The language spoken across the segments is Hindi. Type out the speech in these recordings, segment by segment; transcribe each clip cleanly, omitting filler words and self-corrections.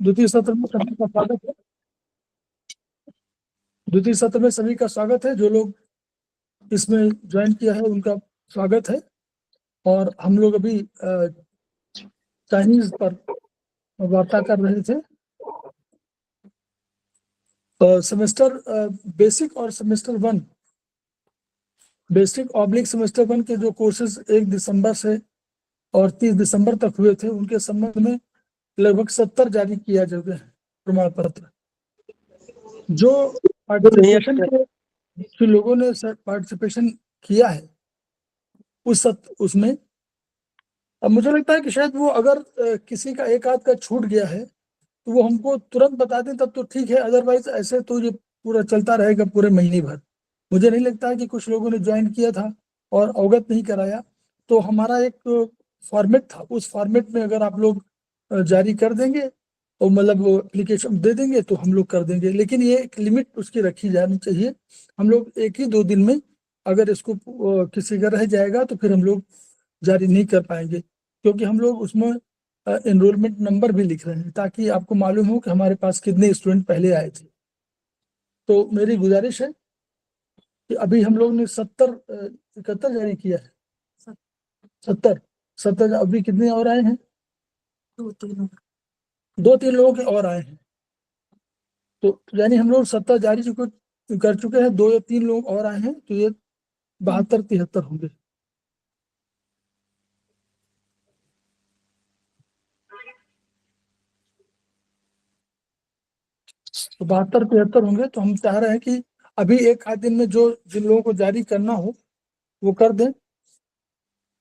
द्वितीय सत्र में सभी का स्वागत है। द्वितीय सत्र में सभी का स्वागत है। जो लोग इसमें ज्वाइन किया है उनका स्वागत है। और हम लोग अभी चाइनीज पर वार्ता कर रहे थे। सेमेस्टर बेसिक और सेमेस्टर 1, बेसिक ऑब्लिक सेमेस्टर 1 के जो कोर्सेज 1 दिसंबर से और 30 दिसंबर तक हुए थे, उनके संबंध में लगभग 70 जारी किया जा चुके हैं प्रमाण पत्र। जो पार्टिसिपेशन के जो लोगों ने पार्टिसिपेशन किया है उसमें अब मुझे लगता है कि शायद वो अगर किसी का एक आध का छूट गया है तो वो हमको तुरंत बता दें तब तो ठीक है, अदरवाइज ऐसे तो ये पूरा चलता रहेगा पूरे महीने भर। मुझे नहीं लगता है कि कुछ लोगों ने ज्वाइन किया था और अवगत नहीं कराया। तो हमारा एक फॉर्मेट था, उस फॉर्मेट में अगर आप लोग जारी कर देंगे और मतलब वो एप्लीकेशन दे देंगे तो हम लोग कर देंगे, लेकिन ये एक लिमिट उसकी रखी जानी चाहिए। हम लोग 1 ही 2 दिन में अगर इसको किसी का रह जाएगा तो फिर हम लोग जारी नहीं कर पाएंगे, क्योंकि हम लोग उसमें एनरोलमेंट नंबर भी लिख रहे हैं ताकि आपको मालूम हो कि हमारे पास कितने स्टूडेंट पहले आए थे। तो मेरी गुजारिश है कि अभी हम लोग ने 71 जारी किया है। 70 अभी कितने और आए हैं? 2-3 लोगों के और आए हैं। तो यानी हम लोग 70 जारी कर चुके हैं। 2 या 3 लोग और आए हैं तो ये 72-73 होंगे। तो 72-73 होंगे। तो हम चाह रहे हैं कि अभी एक आध दिन में जो जिन लोगों को जारी करना हो वो कर दें,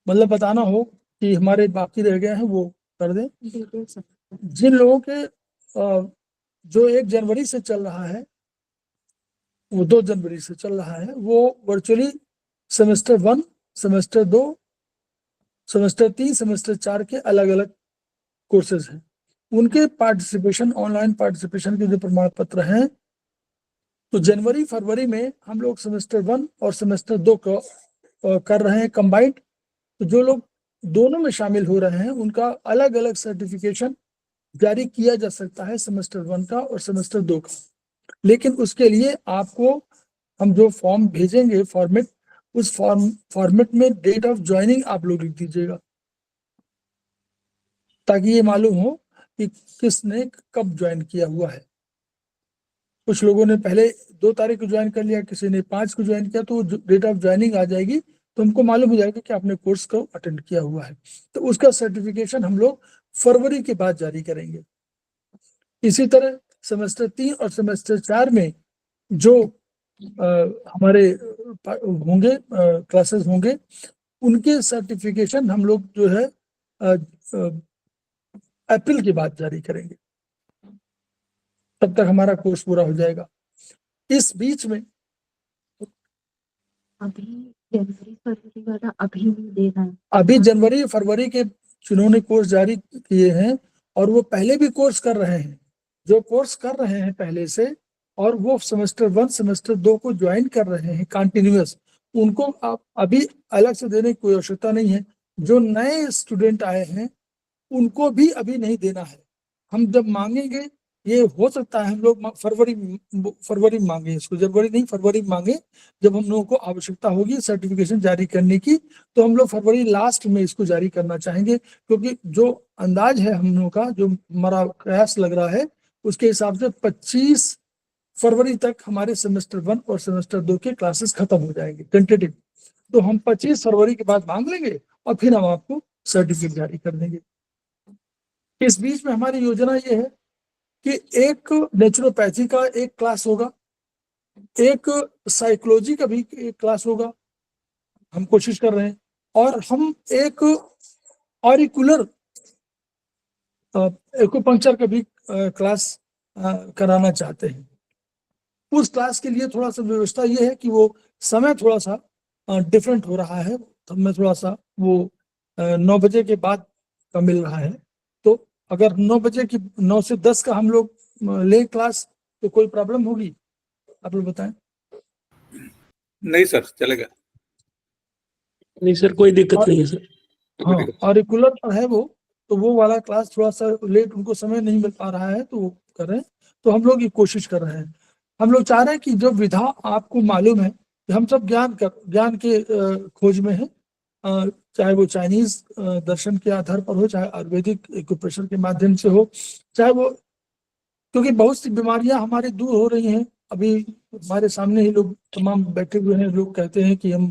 मतलब बताना हो कि हमारे बाकी रह गए हैं वो कर दें। जिन लोगों के जो 1 जनवरी से चल रहा है, वो 2 जनवरी से चल रहा है, वो virtually semester 1, semester 2, semester 3, semester 4 के अलग अलग कोर्सेज हैं। उनके पार्टिसिपेशन, ऑनलाइन पार्टिसिपेशन के जो प्रमाण पत्र हैं, तो जनवरी फरवरी में हम लोग सेमेस्टर 1 और सेमेस्टर 2 को कर रहे हैं कंबाइंड। तो जो लोग दोनों में शामिल हो रहे हैं उनका अलग अलग सर्टिफिकेशन जारी किया जा सकता है, सेमेस्टर 1 का और सेमेस्टर 2 का। लेकिन उसके लिए आपको हम जो फॉर्म भेजेंगे फॉर्मेट, उस फॉर्मेट में डेट ऑफ ज्वाइनिंग आप लोग लिख दीजिएगा ताकि ये मालूम हो कि किसने कब ज्वाइन किया हुआ है। कुछ लोगों ने पहले 2 तारीख को ज्वाइन कर लिया, किसी ने 5 को ज्वाइन किया, तो डेट ऑफ ज्वाइनिंग आ जाएगी तो हमको मालूम हो जाएगा कि आपने कोर्स को अटेंड किया हुआ है। तो उसका सर्टिफिकेशन हम लोग फरवरी के बाद जारी करेंगे। इसी तरह सेमेस्टर 3 और सेमेस्टर 4 में जो हमारे होंगे क्लासेस होंगे, उनके सर्टिफिकेशन हम लोग जो है अप्रैल के बाद जारी करेंगे। तब तक हमारा कोर्स पूरा हो जाएगा। इस बीच में अभी जनवरी फरवरी वाला अभी नहीं देना है। अभी जनवरी फरवरी के जिन्होंने कोर्स जारी किए हैं और वो पहले भी कोर्स कर रहे हैं, जो कोर्स कर रहे हैं पहले से और वो सेमेस्टर 1 सेमेस्टर 2 को ज्वाइन कर रहे हैं कंटिन्यूअस, उनको आप अभी अलग से देने की कोई आवश्यकता नहीं है। जो नए स्टूडेंट आए हैं उनको भी अभी नहीं देना है। हम जब मांगेंगे, ये हो सकता है हम लोग फरवरी मांगे, इसको जनवरी नहीं फरवरी मांगे। जब हम लोगों को आवश्यकता होगी सर्टिफिकेशन जारी करने की तो हम लोग फरवरी लास्ट में इसको जारी करना चाहेंगे, क्योंकि जो अंदाज है हम लोगों का, जो हमारा प्रयास लग रहा है, उसके हिसाब से 25 फरवरी तक हमारे सेमेस्टर 1 और सेमेस्टर 2 के क्लासेस खत्म हो जाएंगे टेंटेटिव। तो हम 25 फरवरी के बाद मांग लेंगे और फिर हम आपको सर्टिफिकेट जारी कर देंगे। इस बीच में हमारी योजना ये है कि एक नेचुरोपैथी का एक क्लास होगा, एक साइकोलॉजी का भी एक क्लास होगा, हम कोशिश कर रहे हैं, और हम एक ऑरिकुलर एक्यूपंक्चर का भी क्लास कराना चाहते हैं। उस क्लास के लिए थोड़ा सा व्यवस्था ये है कि वो समय थोड़ा सा डिफरेंट हो रहा है, हमें थोड़ा सा वो 9 बजे के बाद का मिल रहा है। तो अगर 9 बजे की 9 से 10 का हम लोग ले क्लास तो कोई प्रॉब्लम होगी? आप लोग बताएं। नहीं सर, चलेगा। नहीं सर, कोई दिक्कत नहीं है सर। हाँ, ऑरिकुलर पर है वो, तो वो वाला क्लास थोड़ा सा लेट, उनको समय नहीं मिल पा रहा है तो वो कर रहे हैं। तो हम लोग ये कोशिश कर रहे हैं, हम लोग चाह रहे हैं कि जो विधा आपको मालूम है कि हम सब ज्ञान के खोज में हैं, चाहे वो चाइनीज दर्शन के आधार पर हो, चाहे आयुर्वेदिक एक्यूप्रेशर के माध्यम से हो, चाहे वो, क्योंकि बहुत सी बीमारियां हमारी दूर हो रही हैं। अभी हमारे सामने ही लोग तमाम बैठे हुए हैं, लोग कहते हैं कि हम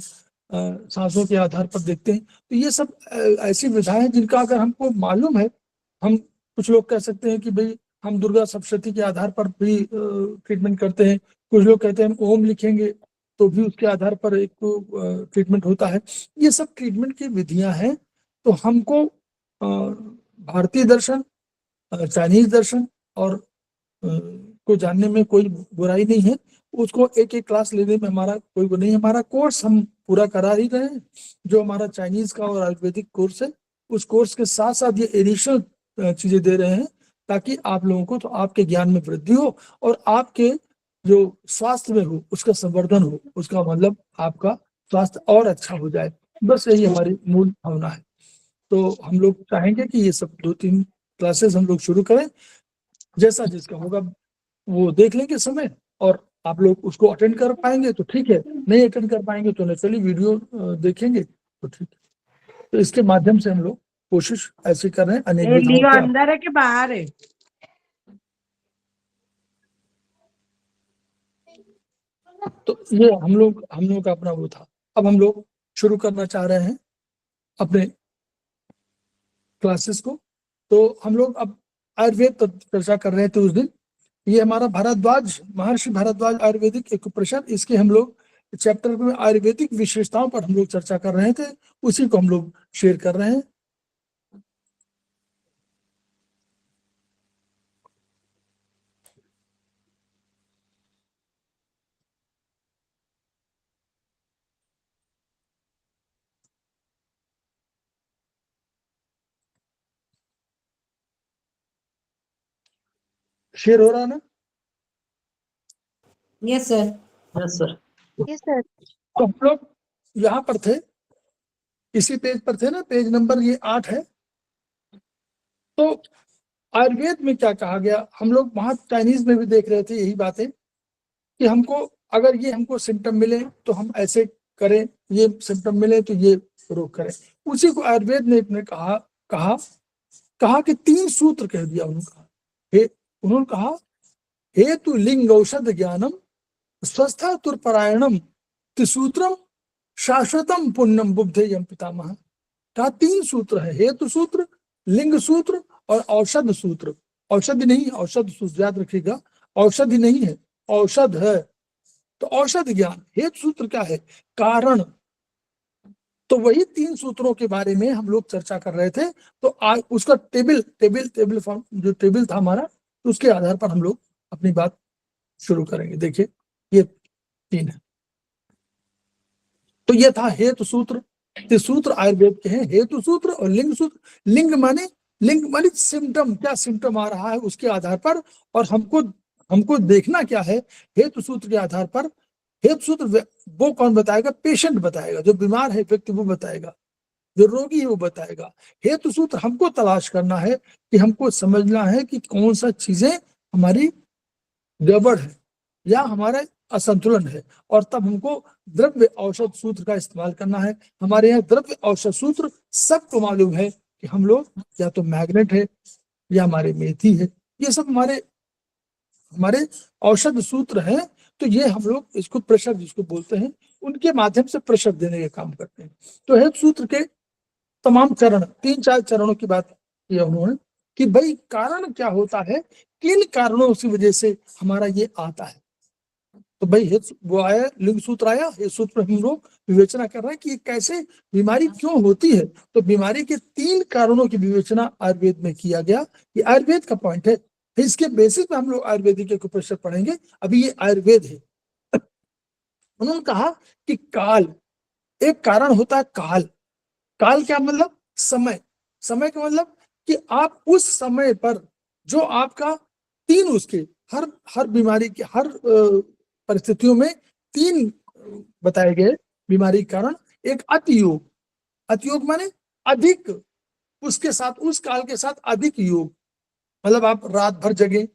सांसों के आधार पर देखते हैं। तो ये सब ऐसी विधाएं जिनका अगर हमको मालूम है, हम कुछ लोग कह सकते हैं कि भाई हम दुर्गा सप्तशती के आधार पर भी ट्रीटमेंट करते हैं, कुछ लोग कहते हैं हम ओम लिखेंगे तो भी उसके आधार पर एक ट्रीटमेंट होता है। ये सब ट्रीटमेंट की विधियां हैं। तो हमको भारतीय दर्शन, चाइनीज दर्शन और को जानने में कोई बुराई नहीं है। उसको एक एक क्लास लेने में हमारा कोई वो नहीं है। हमारा कोर्स हम पूरा करा ही रहे हैं, जो हमारा चाइनीज का और आयुर्वेदिक कोर्स है। उस कोर्स के साथ साथ ये एडिशनल चीजें दे रहे हैं ताकि आप लोगों को, तो आपके ज्ञान में वृद्धि हो और आपके जो स्वास्थ्य में हो उसका संवर्धन हो, उसका मतलब आपका स्वास्थ्य और अच्छा हो जाए। बस यही हमारी मूल भावना है। तो हम लोग चाहेंगे कि ये सब 2-3 क्लासेस हम लोग शुरू करें, जैसा जिसका होगा वो देख लेंगे समय, और आप लोग उसको अटेंड कर पाएंगे तो ठीक है, नहीं अटेंड कर पाएंगे तो नेचुरली वीडियो देखेंगे तो ठीक है। तो इसके माध्यम से हम लोग कोशिश ऐसे कर रहे हैं अनेक ए, विधाओं लियो को। अंदर है कि बाहर है? तो ये हम लोग का अपना वो था। अब हम लोग शुरू करना चाह रहे हैं अपने क्लासेस को। तो हम लोग अब आयुर्वेद पर चर्चा कर रहे थे उस दिन। ये हमारा भारद्वाज, महर्षि भारद्वाज आयुर्वेदिक एक्यूप्रेशर, इसके हम लोग चैप्टर में आयुर्वेदिक विशेषताओं पर हम लोग चर्चा कर रहे थे, उसी को हम लोग शेयर कर रहे हैं। शेयर हो रहा है ना? Yes sir. Yes sir. Yes sir. तो हम लोग यहाँ पर थे, इसी पेज पर थे ना, पेज नंबर ये 8 है। तो आयुर्वेद में क्या कहा गया, हम लोग वहां चाइनीज में भी देख रहे थे यही बातें कि हमको अगर ये हमको सिम्टम मिले तो हम ऐसे करें, ये सिम्टम मिले तो ये रोग करें। उसी को आयुर्वेद ने अपने कहा कहा कहा कि 3 सूत्र कह दिया उन्होंने कहा हेतु लिंग औषध ज्ञानम स्वस्था तुरपरायणम त्रिसूत्रम शाश्वतम पुण्यम बुद्धेयम पितामह। कहा 3 सूत्र है, हेतु सूत्र, लिंग सूत्र और औषध सूत्र। औषधि नहीं, औषध सूत्र याद रखिएगा, औषधि नहीं है, औषध है। तो औषध ज्ञान, हेतु सूत्र क्या है, कारण। तो वही 3 सूत्रों के बारे में हम लोग चर्चा कर रहे थे। तो आज उसका टेबल फॉर्म जो टेबल था हमारा, तो उसके आधार पर हम लोग अपनी बात शुरू करेंगे। देखिए ये 3 है। तो ये था हेतु सूत्र। सूत्र आयुर्वेद के हैं, हेतु सूत्र और लिंग सूत्र। लिंग माने सिम्टम, क्या सिम्टम आ रहा है उसके आधार पर, और हमको देखना क्या है हेतु सूत्र के आधार पर। हेतु सूत्र वो कौन बताएगा, पेशेंट बताएगा, जो बीमार है व्यक्ति वो बताएगा, जो रोगी है वो बताएगा। हेतु सूत्र हमको तलाश करना है कि हमको समझना है कि कौन सा चीजें हमारी गड़बड़ है या हमारा असंतुलन है, और तब हमको द्रव्य औषध सूत्र का इस्तेमाल करना है। हमारे यहाँ द्रव्य औषध सूत्र सबको मालूम है कि हम लोग या तो मैग्नेट है या हमारे मेथी है, ये सब हमारे औषध सूत्र हैं। तो ये हम लोग इसको प्रेशर जिसको बोलते हैं, उनके माध्यम से प्रेशर देने का काम करते हैं। तो हेतु सूत्र के तमाम चरण, 3-4 चरणों की बात की उन्होंने कि भाई कारण क्या होता है, किन कारणों की वजह से हमारा ये आता है। तो भाई वो आया, लिंग सूत्र आया, हेतु सूत्र हम लोग विवेचना कर रहे हैं कि कैसे बीमारी क्यों होती है। तो बीमारी के 3 कारणों की विवेचना आयुर्वेद में किया गया, ये आयुर्वेद का पॉइंट है। इसके बेसिस पे हम लोग आयुर्वेदिक एक्यूप्रेशर पढ़ेंगे। अभी ये आयुर्वेद है। उन्होंने कहा कि काल, एक कारण होता है काल। काल क्या मतलब, समय। समय का मतलब कि आप उस समय पर जो आपका 3 उसके हर बीमारी के हर परिस्थितियों में 3 बताए गए बीमारी के कारण। एक अतियोग, अतियोग माने अधिक, उसके साथ, उस काल के साथ अधिक योग, मतलब आप रात भर जगे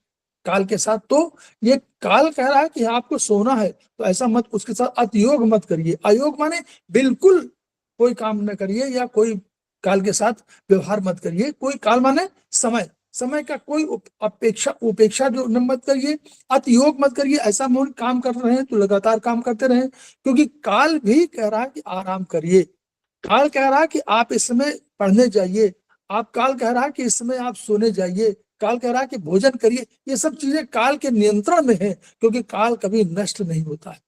काल के साथ, तो ये काल कह रहा है कि आपको सोना है तो ऐसा मत, उसके साथ अतियोग मत करिए। अयोग माने बिल्कुल कोई काम न करिए या कोई काल के साथ व्यवहार मत करिए। कोई काल माने समय, समय का कोई उपेक्षा जो न मत करिए, अतियोग मत करिए। ऐसा मन काम कर रहे हैं तो लगातार काम करते रहें, क्योंकि काल भी कह रहा है कि आराम करिए। काल कह रहा है कि आप इस समय पढ़ने जाइए, आप काल कह रहा है कि इस समय आप सोने जाइए, काल कह रहा है कि भोजन करिए। ये सब चीजें काल के नियंत्रण में है, क्योंकि काल कभी नष्ट नहीं होता है,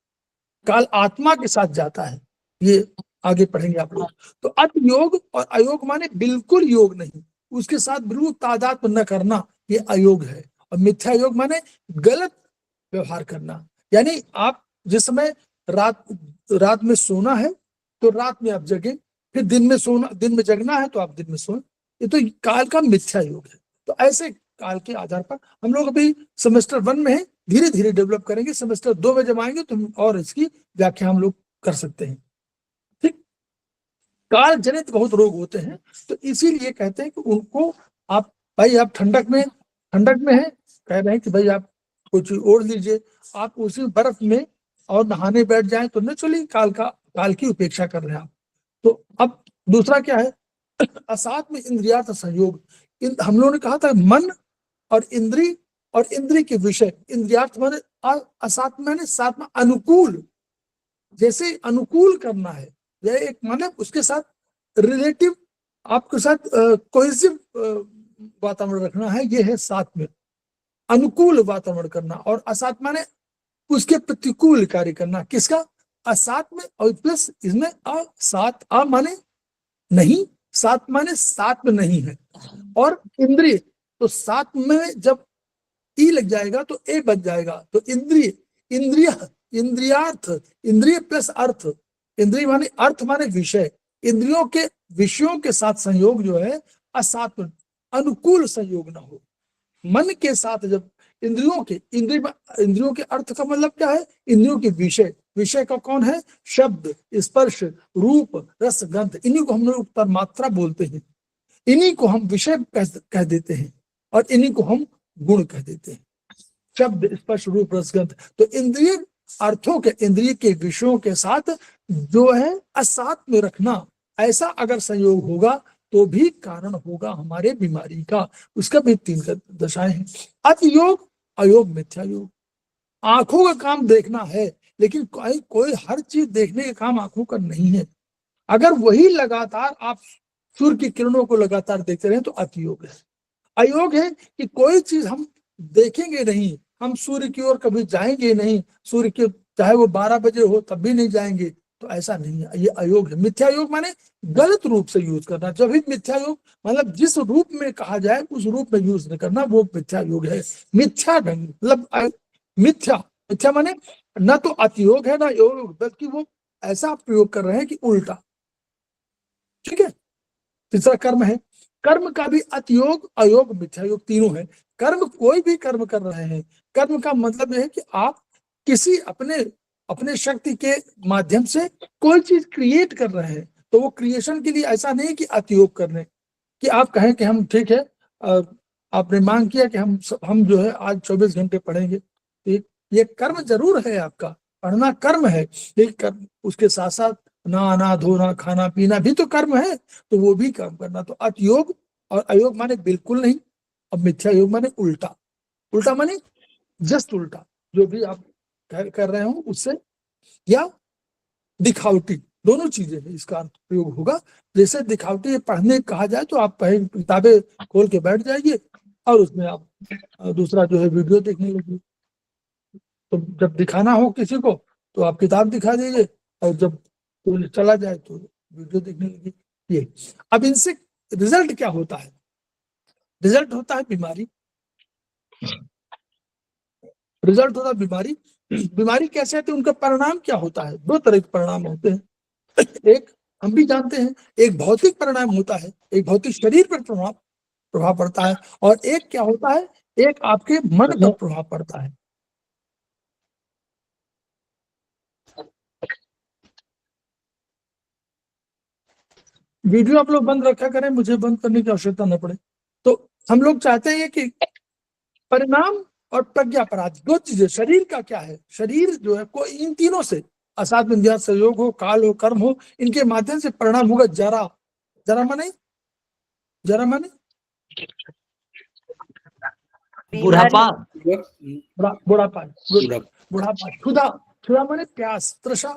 काल आत्मा के साथ जाता है। ये आगे पढ़ेंगे आप लोग। तो अत योग और अयोग माने बिल्कुल योग नहीं, उसके साथ बिल्कुल तादात्म्य न करना, ये अयोग है। और मिथ्या योग माने गलत व्यवहार करना, यानी आप जिस समय रात में सोना है तो रात में आप जगे, फिर दिन में सोना, दिन में जगना है तो आप दिन में सोए। ये तो काल का मिथ्या योग है। तो ऐसे काल के आधार पर हम लोग अभी सेमेस्टर 1 में है, धीरे धीरे डेवलप करेंगे। सेमेस्टर 2 में जब आएंगे तो और इसकी व्याख्या हम लोग कर सकते हैं। ठीक, काल जनित बहुत रोग होते हैं, तो इसीलिए कहते हैं कि उनको आप, भाई आप ठंडक में है, कह रहे हैं कि भाई आप कुछ ओढ़ लीजिए, आप उसी बर्फ में और नहाने बैठ जाएं तो नेचुरली काल की उपेक्षा कर रहे हैं आप। तो अब दूसरा क्या है, असात्म इंद्रियार्थ संयोग। हम लोगों ने कहा था मन और इंद्री के विषय, इंद्रियार्थ माने असात्म माने साथ में अनुकूल, जैसे अनुकूल करना है, यह एक मतलब उसके साथ रिलेटिव, आपके साथ कोहेसिव वातावरण रखना है, ये है साथ में अनुकूल वातावरण करना। और असात माने उसके प्रतिकूल कार्य करना, किसका, असात में, और प्लस इसमें असात, अ माने नहीं, सात माने सात में नहीं है। और इंद्रिय, तो सात में जब ई लग जाएगा तो ए बच जाएगा, तो इंद्रिय, इंद्रिय, इंद्रियार्थ, इंद्रिय प्लस अर्थ, इंद्रिय माने अर्थ माने विषय, इंद्रियों के विषयों के साथ संयोग जो है असात, अनुकूल संयोग ना हो। मन के साथ जब इंद्रियों के अर्थ का मतलब क्या है, इंद्रियों के विषय, विषय का कौन है, शब्द, स्पर्श, रूप, रस, गंध, इन्हीं को हम लोग तन्मात्रा बोलते हैं, इन्हीं को हम विषय कह देते हैं, और इन्हीं को हम गुण कह देते हैं, शब्द, स्पर्श, रूप, रस, गंध। तो इंद्रिय अर्थों के, इंद्रिय के विषयों के साथ जो है असात में रखना, ऐसा अगर संयोग होगा तो भी कारण होगा हमारे बीमारी का। उसका भी 3 दशाएं हैं, अतियोग, अयोग, मिथ्या योग। आंखों का काम देखना है, लेकिन कोई हर चीज देखने का काम आंखों का नहीं है। अगर वही लगातार आप सूर्य की किरणों को लगातार देखते रहे तो अतियोग है। अयोग है कि कोई चीज हम देखेंगे नहीं, हम सूर्य की ओर कभी जाएंगे नहीं, सूर्य के चाहे वो 12 बजे हो तब भी नहीं जाएंगे, तो ऐसा नहीं है, ये अयोग है। मिथ्या योग माने गलत रूप से यूज करना। जब भी मिथ्या योग मतलब जिस रूप में कहा जाए उस रूप में यूज न करना, वो मिथ्या योग है। मिथ्या ढंग मतलब मिथ्या, मिथ्या माने न तो अतियोग है ना योग, बल्कि वो ऐसा प्रयोग कर रहे हैं कि उल्टा। ठीक है, तीसरा कर्म है, कर्म का भी अतियोग, अयोग, मिथ्या योग तीनों है। कर्म, कोई भी कर्म कर रहे हैं, कर्म का मतलब यह है कि आप किसी अपने शक्ति के माध्यम से कोई चीज क्रिएट कर रहे हैं, तो वो क्रिएशन के लिए ऐसा नहीं कि अतियोग करने कि आप कहें कि हम ठीक है, आपने मांग किया कि हम जो है आज 24 घंटे पढ़ेंगे, ये कर्म जरूर है, आपका पढ़ना कर्म है, लेकिन उसके साथ साथ नहाना धोना खाना पीना भी तो कर्म है, तो वो भी काम करना। तो अतियोग और अयोग माने बिल्कुल नहीं, अब मिथ्या योग माने उल्टा, उल्टा माने जस्ट उल्टा, जो भी आप कर रहे हो उससे, या दिखावटी, दोनों चीजें हैं इसका अर्थ प्रयोग होगा। जैसे दिखावटी पढ़ने कहा जाए तो आप पहले किताबें खोल के बैठ जाइए और उसमें आप दूसरा जो है वीडियो देखने लगिए। तो जब दिखाना हो किसी को तो आप किताब दिखा दीजिए, और जब चला जाए तो वीडियो देखने लगी। ये अब इनसे रिजल्ट क्या होता है, रिजल्ट होता है बीमारी, रिजल्ट होता है बीमारी। बीमारी कैसे आती है, उनका परिणाम क्या होता है, 2 तरह के परिणाम होते हैं। एक हम भी जानते हैं, एक भौतिक परिणाम होता है, एक भौतिक शरीर पर प्रभाव पड़ता है, और एक क्या होता है, एक आपके मन पर प्रभाव पड़ता है। वीडियो आप लोग बंद रखा करें, मुझे बंद करने की आवश्यकता न पड़े। तो हम लोग चाहते हैं कि परिणाम और प्रज्ञापराध दो चीजें, शरीर का क्या है, शरीर जो है कोई इन तीनों से असात विद्या संयोग हो, काल हो, कर्म हो, इनके माध्यम से परिणाम होगा जरा। जरा माने बुढ़ापा, बुढ़ापा, बुढ़ापा, क्षुधा, क्षुधा माने प्यास, तृषा,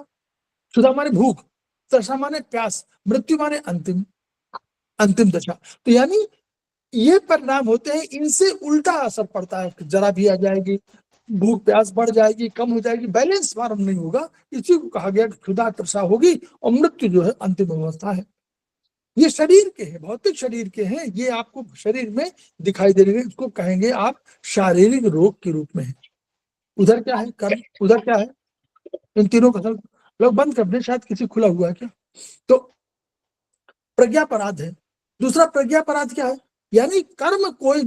क्षुधा माने भूख, तृषा माने प्यास, मृत्यु माने अंतिम दशा। तो यानी ये परिणाम होते हैं, इनसे उल्टा असर पड़ता है, जरा भी आ जाएगी, भूख प्यास बढ़ जाएगी, कम हो जाएगी, बैलेंस फॉर्म नहीं होगा, इसी को कहा गया कि क्षुधा तृषा होगी और मृत्यु जो है अंतिम अवस्था है। ये शरीर के हैं, भौतिक शरीर के हैं, ये आपको शरीर में दिखाई दे रहे हैं, इसको कहेंगे आप शारीरिक रोग के रूप में है। उधर क्या है कर्म, उधर क्या है, इन तीनों का लोग बंद कर दे, शायद किसी खुला हुआ है क्या। तो प्रज्ञापराध है। दूसरा प्रज्ञापराध क्या है, यानी कर्म, कोई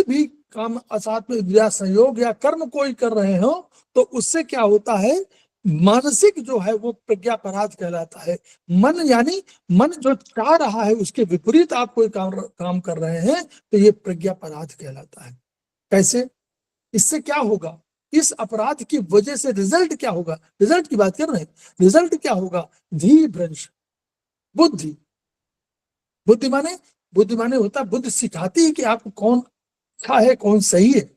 भी काम असात में या संयोग या कर्म कोई कर रहे हो तो उससे क्या होता है, मानसिक जो है वो प्रज्ञापराध कहलाता है। मन यानी मन जो चाह रहा है उसके विपरीत आप कोई काम कर रहे हैं तो ये प्रज्ञापराध कहलाता है। कैसे, इससे क्या होगा, इस अपराध की वजह से रिजल्ट क्या होगा, रिजल्ट की बात कर रहे हैं, रिजल्ट क्या होगा, धी भ्रंश, बुद्धि, बुद्धि माने होता है, बुद्धि सिखाती है कि आपको कौन अच्छा है कौन सही है।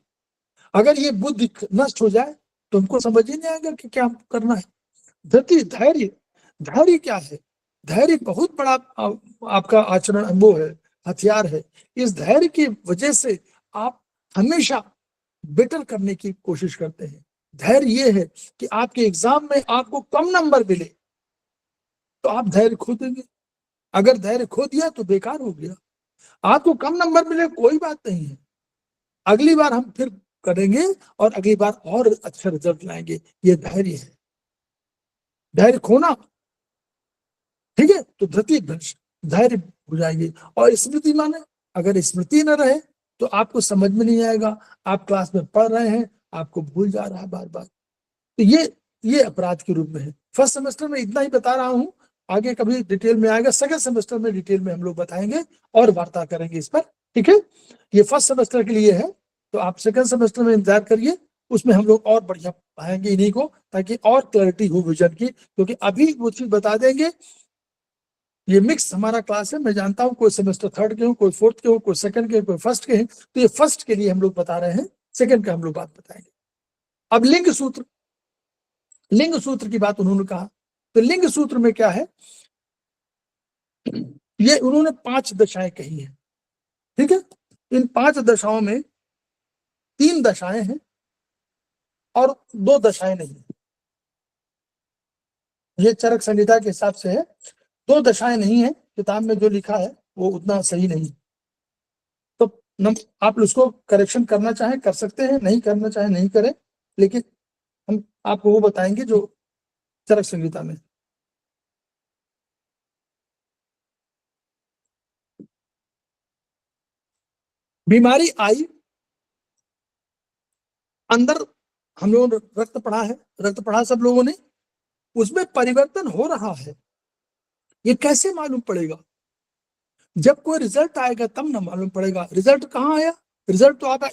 अगर ये बुद्धि नष्ट हो जाए तो हमको समझ ही नहीं आएगा कि क्या करना है। धृति, धैर्य, धैर्य क्या है, धैर्य बहुत बड़ा आपका आचरण वो है, हथियार है। इस धैर्य की वजह से आप हमेशा बेटर करने की कोशिश करते हैं। धैर्य ये है कि आपके एग्जाम में आपको कम नंबर मिले तो आप धैर्य खो देंगे, अगर धैर्य खो दिया तो बेकार हो गया। आपको कम नंबर मिले कोई बात नहीं है, अगली बार हम फिर करेंगे और अगली बार और अच्छा रिजल्ट लाएंगे, ये धैर्य है। धैर्य खोना, ठीक है, तो धृति भ्रंश, धैर्य हो जाएगी। और स्मृति माने, अगर स्मृति न रहे तो आपको समझ में नहीं आएगा, आप क्लास में पढ़ रहे हैं आपको भूल जा रहा है बार बार। तो ये अपराध के रूप में है। फर्स्ट सेमेस्टर में इतना ही बता रहा हूं, आगे कभी डिटेल में आएगा, सेकंड सेमेस्टर में डिटेल में हम लोग बताएंगे और वार्ता करेंगे इस पर, ठीक है। ये फर्स्ट सेमेस्टर के लिए है, तो आप सेकंड सेमेस्टर में इंतजार करिए, उसमें हम लोग और बढ़िया पढ़ाएंगे इन्हीं को, ताकि और क्लैरिटी हो विजन की। क्योंकि अभी वो चीज बता देंगे, ये मिक्स हमारा क्लास है, मैं जानता हूँ कोई सेमेस्टर थर्ड के हो, कोई फोर्थ के हो, कोई सेकंड के, कोई फर्स्ट के हैं, तो ये फर्स्ट के लिए हम लोग बता रहे हैं, सेकंड का हम लोग बात बताएंगे। अब लिंग सूत्र की बात उन्होंने कहा, तो लिंग सूत्र में क्या है, ये उन्होंने 5 दशाएं कही है, ठीक है। इन 5 दशाओं में 3 दशाएं हैं और 2 दशाएं नहीं है। ये चरक संहिता के हिसाब से है, 2 दशाएं नहीं है, किताब में जो लिखा है वो उतना सही नहीं। तो आप उसको करेक्शन करना चाहें कर सकते हैं, नहीं करना चाहें नहीं करें, लेकिन हम आपको वो बताएंगे जो चरक संहिता में। बीमारी आई, अंदर हम लोगों ने रक्त पढ़ा सब लोगों ने, उसमें परिवर्तन हो रहा है, ये कैसे मालूम पड़ेगा, जब कोई रिजल्ट आएगा तब ना मालूम पड़ेगा। रिजल्ट कहाँ आया, रिजल्ट तो आपका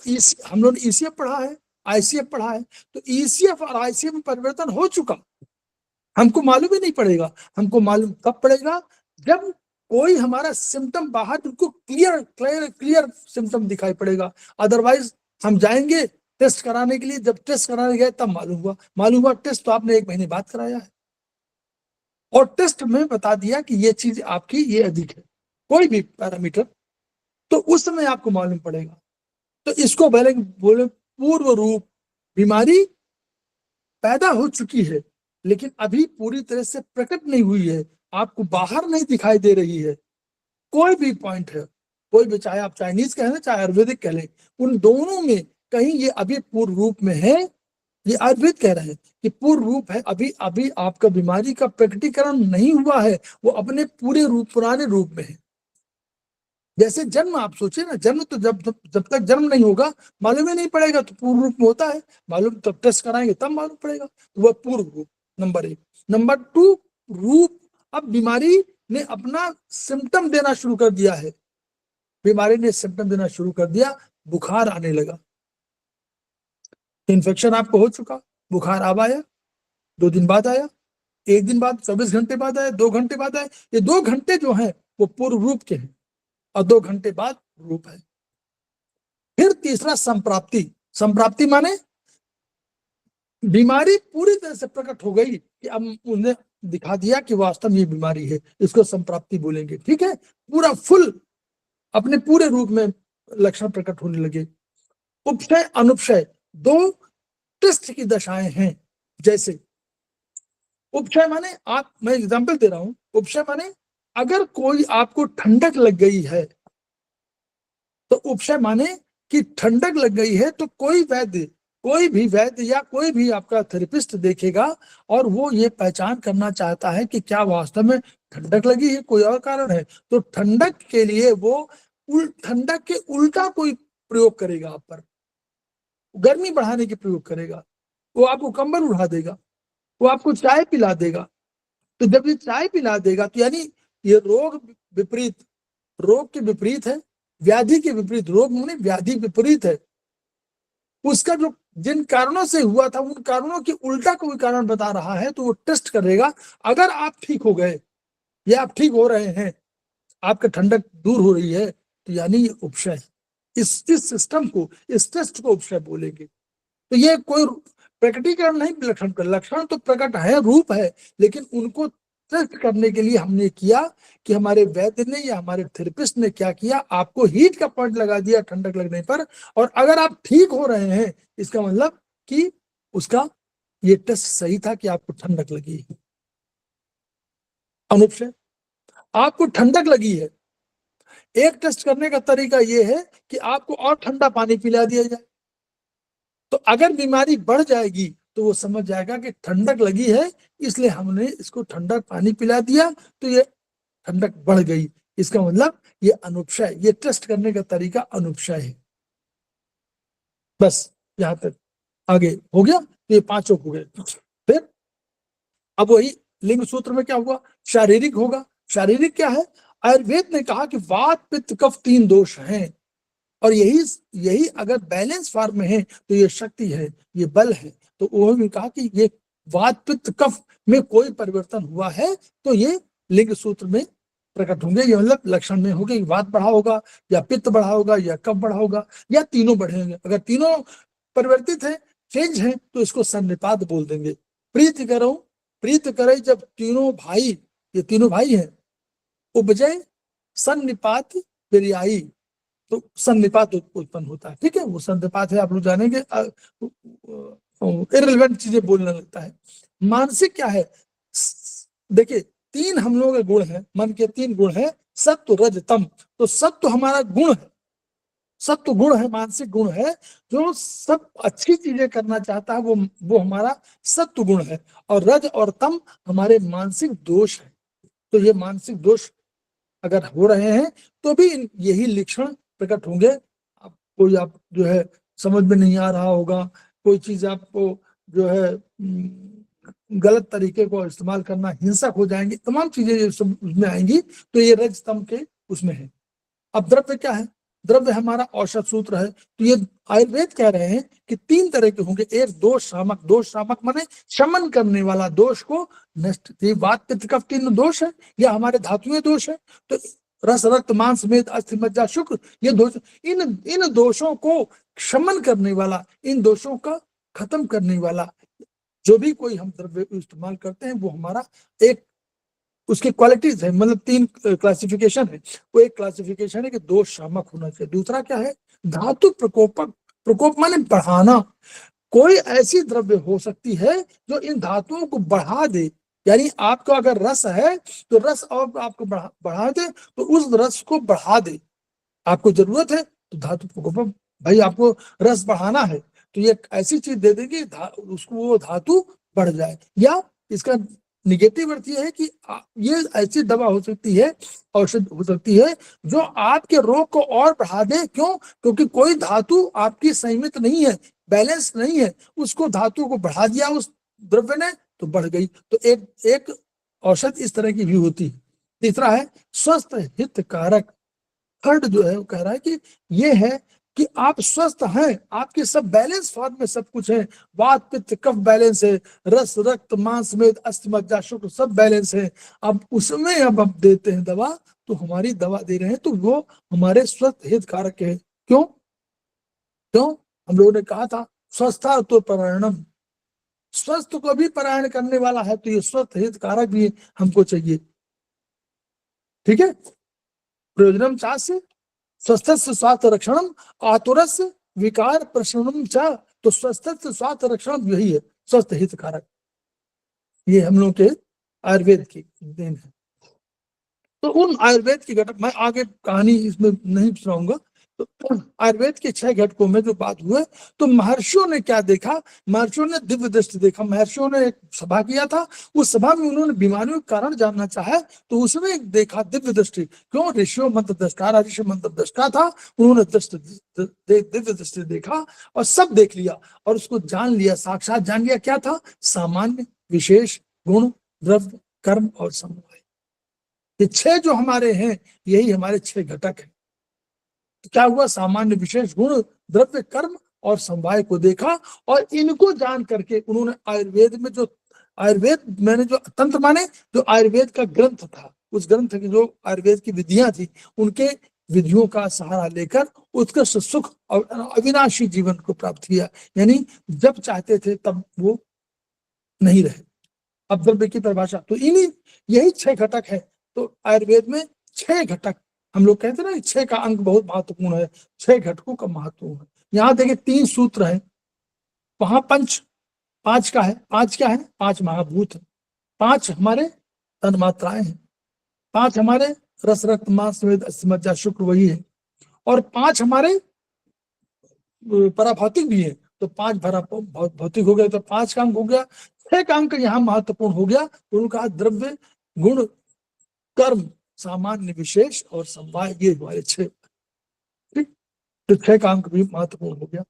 हम लोगों ने ईसीएफ पढ़ा है, आईसीएफ पढ़ा है, तो ईसीएफ और आईसीएफ में परिवर्तन हो चुका, हमको मालूम ही नहीं पड़ेगा। हमको मालूम तब पड़ेगा जब कोई हमारा सिम्टम बाहर बिल्कुल क्लियर सिम्टम दिखाई पड़ेगा। अदरवाइज हम जाएंगे टेस्ट कराने के लिए, जब टेस्ट कराने गए तब मालूम हुआ टेस्ट तो आपने 1 महीने बाद कराया है, और टेस्ट में बता दिया कि ये चीज आपकी ये अधिक है, कोई भी पैरामीटर, तो उस समय आपको मालूम पड़ेगा। तो इसको बोले पूर्व रूप, बीमारी पैदा हो चुकी है लेकिन अभी पूरी तरह से प्रकट नहीं हुई है, आपको बाहर नहीं दिखाई दे रही है। कोई भी पॉइंट है, कोई भी, चाहे आप चाइनीज कह लें चाहे आयुर्वेदिक कह लें, उन दोनों में कहीं ये अभी पूर्व रूप में है। ये आयुर्वेद कह रहे हैं कि पूर्व रूप है, अभी आपका बीमारी का प्रकटीकरण नहीं हुआ है, वो अपने पूरे रूप पुराने रूप में है। जैसे जन्म, आप सोचिए ना, जन्म तो जब तक जन्म नहीं होगा मालूम ही नहीं पड़ेगा, तो पूर्व रूप में होता है, मालूम तब टेस्ट कराएंगे तब मालूम पड़ेगा, तो वह पूर्व रूप नंबर 1। नंबर 2 रूप, अब बीमारी ने अपना सिम्टम देना शुरू कर दिया है, बीमारी ने सिम्टम देना शुरू कर दिया, बुखार आने लगा। इन्फेक्शन आपको हो चुका, बुखार अब आया, 2 दिन बाद आया, 1 दिन बाद, 24 घंटे बाद आया, 2 घंटे बाद आया। ये 2 घंटे जो है वो पूर्व रूप के हैं और 2 घंटे बाद रूप है। फिर तीसरा संप्राप्ति। संप्राप्ति माने बीमारी पूरी तरह से प्रकट हो गई कि अब उन्हें दिखा दिया कि वास्तव में ये बीमारी है, इसको संप्राप्ति बोलेंगे। ठीक है, पूरा फुल अपने पूरे रूप में लक्षण प्रकट होने लगे। उपक्षय अनुपक्षय 2 टेस्ट की दशाएं हैं। जैसे उपक्षय माने आप, मैं एग्जांपल दे रहा हूं, उपक्षय माने अगर कोई आपको ठंडक लग गई है तो उपक्षय माने कि ठंडक लग गई है तो कोई भी वैद्य या कोई भी आपका थेरेपिस्ट देखेगा और वो ये पहचान करना चाहता है कि क्या वास्तव में ठंडक लगी है, कोई और कारण है, तो ठंडक के लिए वो ठंडक के उल्टा कोई प्रयोग करेगा, आप पर गर्मी बढ़ाने के प्रयोग करेगा, वो आपको कंबल उड़ा देगा, वो आपको चाय पिला देगा। तो जब ये चाय पिला देगा तो यानी ये रोग के विपरीत है, व्याधि के विपरीत, रोग माने व्याधि विपरीत है, उसका जो जिन कारणों से हुआ था उन कारणों के उल्टा कोई कारण बता रहा है, तो वो टेस्ट करेगा। अगर आप ठीक हो गए या आप ठीक हो रहे हैं, आपका ठंडक दूर हो रही है, तो यानी ये उपक्षय। इस सिस्टम को, इस टेस्ट को उपक्षय बोलेंगे। तो ये कोई प्रकटीकरण नहीं, लक्षण तो प्रकट है, रूप है, लेकिन उनको टेस्ट करने के लिए हमने किया कि हमारे वैद्य ने या हमारे थेरेपिस्ट ने क्या किया, आपको हीट का पॉइंट लगा दिया ठंडक लगने पर, और अगर आप ठीक हो रहे हैं इसका मतलब कि उसका ये टेस्ट सही था कि आपको ठंडक लगी है। अनुपक्षय, आपको ठंडक लगी है, एक टेस्ट करने का तरीका यह है कि आपको और ठंडा पानी पिला दिया जाए, तो अगर बीमारी बढ़ जाएगी तो वो समझ जाएगा कि ठंडक लगी है, इसलिए हमने इसको ठंडा पानी पिला दिया तो ये ठंडक बढ़ गई। इसका मतलब ये अनुपक्षय, ये टेस्ट करने का तरीका अनुपक्षय है। बस यहां तक, आगे हो गया, ये 5 हो गए। फिर अब वही लिंग सूत्र में क्या हुआ, शारीरिक होगा। शारीरिक क्या है, आयुर्वेद ने कहा कि वात पित्त कफ 3 दोष हैं, और यही अगर बैलेंस फॉर्म में है तो ये शक्ति है, ये बल है। तो उन्होंने कहा कि ये वात पित्त कफ में कोई परिवर्तन हुआ है तो ये लिंग सूत्र में प्रकट होंगे। ये मतलब लक्षण में होगा कि वात बढ़ा होगा या पित्त बढ़ा होगा या कफ बढ़ा होगा या तीनों बढ़ेंगे। अगर तीनों परिवर्तित है, चेंज है, तो इसको सन्निपात बोल देंगे। प्रीत करे जब तीनों भाई, ये तीनों भाई हैं, उपजय सन्निपात पर्यायी, तो सन्निपात उत्पन्न होता है। ठीक है, वो सन्निपात है, आप लोग जानेंगे, इररिलेवेंट चीजें बोलने लगता है। मानसिक क्या है, देखिए 3 हम लोगों के गुण हैं, मन के 3 गुण हैं, सत्व रज तम। तो सत्व हमारा गुण है, सत्व गुण है, मानसिक गुण है, जो सब अच्छी चीजें करना चाहता है, वो हमारा सत्व गुण है, और रज और तम हमारे मानसिक दोष है। तो ये मानसिक दोष अगर हो रहे हैं तो भी यही लक्षण प्रकट होंगे। कोई आप जो है समझ में नहीं आ रहा होगा, कोई चीज आपको जो है गलत तरीके को इस्तेमाल करना, हिंसक हो जाएंगे, तमाम चीजें सब उसमें आएंगी, तो ये रज तम के उसमें है। अब द्रव्य क्या है, द्रव्य हमारा औषध सूत्र है। तो ये आयुर्वेद कह रहे हैं कि 3 तरह के होंगे। एक दोष शामक माने शमन करने वाला, दोष को नष्ट, ये वात पित्त कफ 3 दोष है, या हमारे धातुएं दोष है। तो रस रक्त मांस मेद अस्थि मज्जा शुक्र, ये दोष, इन दोषों को शमन करने वाला, इन दोषों का खत्म करने वाला जो भी कोई हम द्रव्य इस्तेमाल करते हैं, वो हमारा एक उसकी क्वालिटीज है, मतलब 3 क्लासिफिकेशन है। वो एक क्लासिफिकेशन है कि दोष शामक होना चाहिए। दूसरा क्या है, धातु प्रकोप माने बढ़ाना। कोई ऐसी द्रव्य हो सकती है जो इन धातुओं को बढ़ा दे, यानी आपको अगर रस है तो रस और आपको बढ़ा दे, तो उस रस को बढ़ा दे। आपको जरूरत है तो धातु प्रकोप, भाई आपको रस बढ़ाना है तो ये ऐसी चीज दे देगी उसको वो धातु बढ़ जाए। या इसका निगेटिव अर्थ ये है कि ये ऐसी दवा हो सकती है, औषध हो सकती है जो आपके रोग को और बढ़ा दे। क्यों? क्योंकि कोई धातु आपकी संयमित नहीं है, बैलेंस नहीं है, उसको धातु को बढ़ा दिया उस द्रव्य ने तो बढ़ गई। तो एक औषध इस तरह की भी होती है। तीसरा है स्वस्थ हितकारक। थर्ड जो है वो कह रहा है कि ये है कि आप स्वस्थ हैं, आपके सब बैलेंस फॉर्म में सब कुछ है, वात पित्त कफ बैलेंस है, रस रक्त मांस मेद अस्थि मज्जा शुक्र सब बैलेंस है। अब उसमें अब हम देते हैं दवा, तो हमारी दवा दे रहे हैं तो वो हमारे स्वस्थ हितकारक है। क्यों क्यों हम लोगों ने कहा था स्वस्थता तो परायणम, स्वस्थ को भी परायण करने वाला है, तो ये स्वस्थ हितकारक भी हमको चाहिए। ठीक है, प्रयोजनम चास्य स्वस्थस्य स्वास्थ्य रक्षणम आतुरस्य विकार प्रशमनम च, तो स्वस्थस्य स्वास्थ्य रक्षणम यही है स्वस्थ हितकारक। ये हम लोग के आयुर्वेद की देन है। तो उन आयुर्वेद की घटक, मैं आगे कहानी इसमें नहीं सुनाऊंगा। तो आयुर्वेद के 6 घटकों में जो बात हुए, तो महर्षियों ने क्या देखा, महर्षियों ने दिव्य दृष्टि देखा। महर्षियों ने एक सभा किया था, उस सभा में उन्होंने बीमारियों का कारण जानना चाहा, तो उसमें एक देखा दिव्य दृष्टि। क्यों, ऋषियों मंत्र दृष्टा, ऋषि मंत्र दृष्टा था, उन्होंने दिव्य दृष्टि देखा और सब देख लिया और उसको जान लिया, साक्षात जान लिया। क्या था, सामान्य विशेष गुण द्रव्य कर्म और समवाय, ये 6 जो हमारे हैं यही हमारे 6 घटक हैं। तो क्या हुआ, सामान्य विशेष गुण द्रव्य कर्म और समवाय को देखा, और इनको जान करके उन्होंने आयुर्वेद में जो आयुर्वेद मैंने जो तंत्र माने जो आयुर्वेद का ग्रंथ था, उस ग्रंथ की जो आयुर्वेद की विधियां थी, उनके विधियों का सहारा लेकर उत्कृष्ट सुख और अविनाशी जीवन को प्राप्त किया। यानी जब चाहते थे तब वो नहीं रहे। अब द्रव्य की परिभाषा, तो इन्हीं यही 6 घटक है। तो आयुर्वेद में 6 घटक, हम लोग कहते हैं ना 6 का अंक बहुत महत्वपूर्ण है, 6 घटकों का महत्व है। यहाँ देखिए 3 सूत्र है, वहां 5 का है। 5 क्या है, 5 महाभूत है, 5 हमारे तन्मात्राएं हैं, 5 हमारे रस रक्त मांस मेद अस्थि मज्जा शुक्र वही है, और 5 हमारे पराभौतिक भी है। तो 5 भौतिक हो गए, तो 5 का अंक हो गया। 6 का अंक यहाँ महत्वपूर्ण हो गया, उनका द्रव्य गुण कर्म सामान्य विशेष और समवाय, ये हमारे 6। ठीक, तो 6 का अंक भी महत्वपूर्ण हो गया।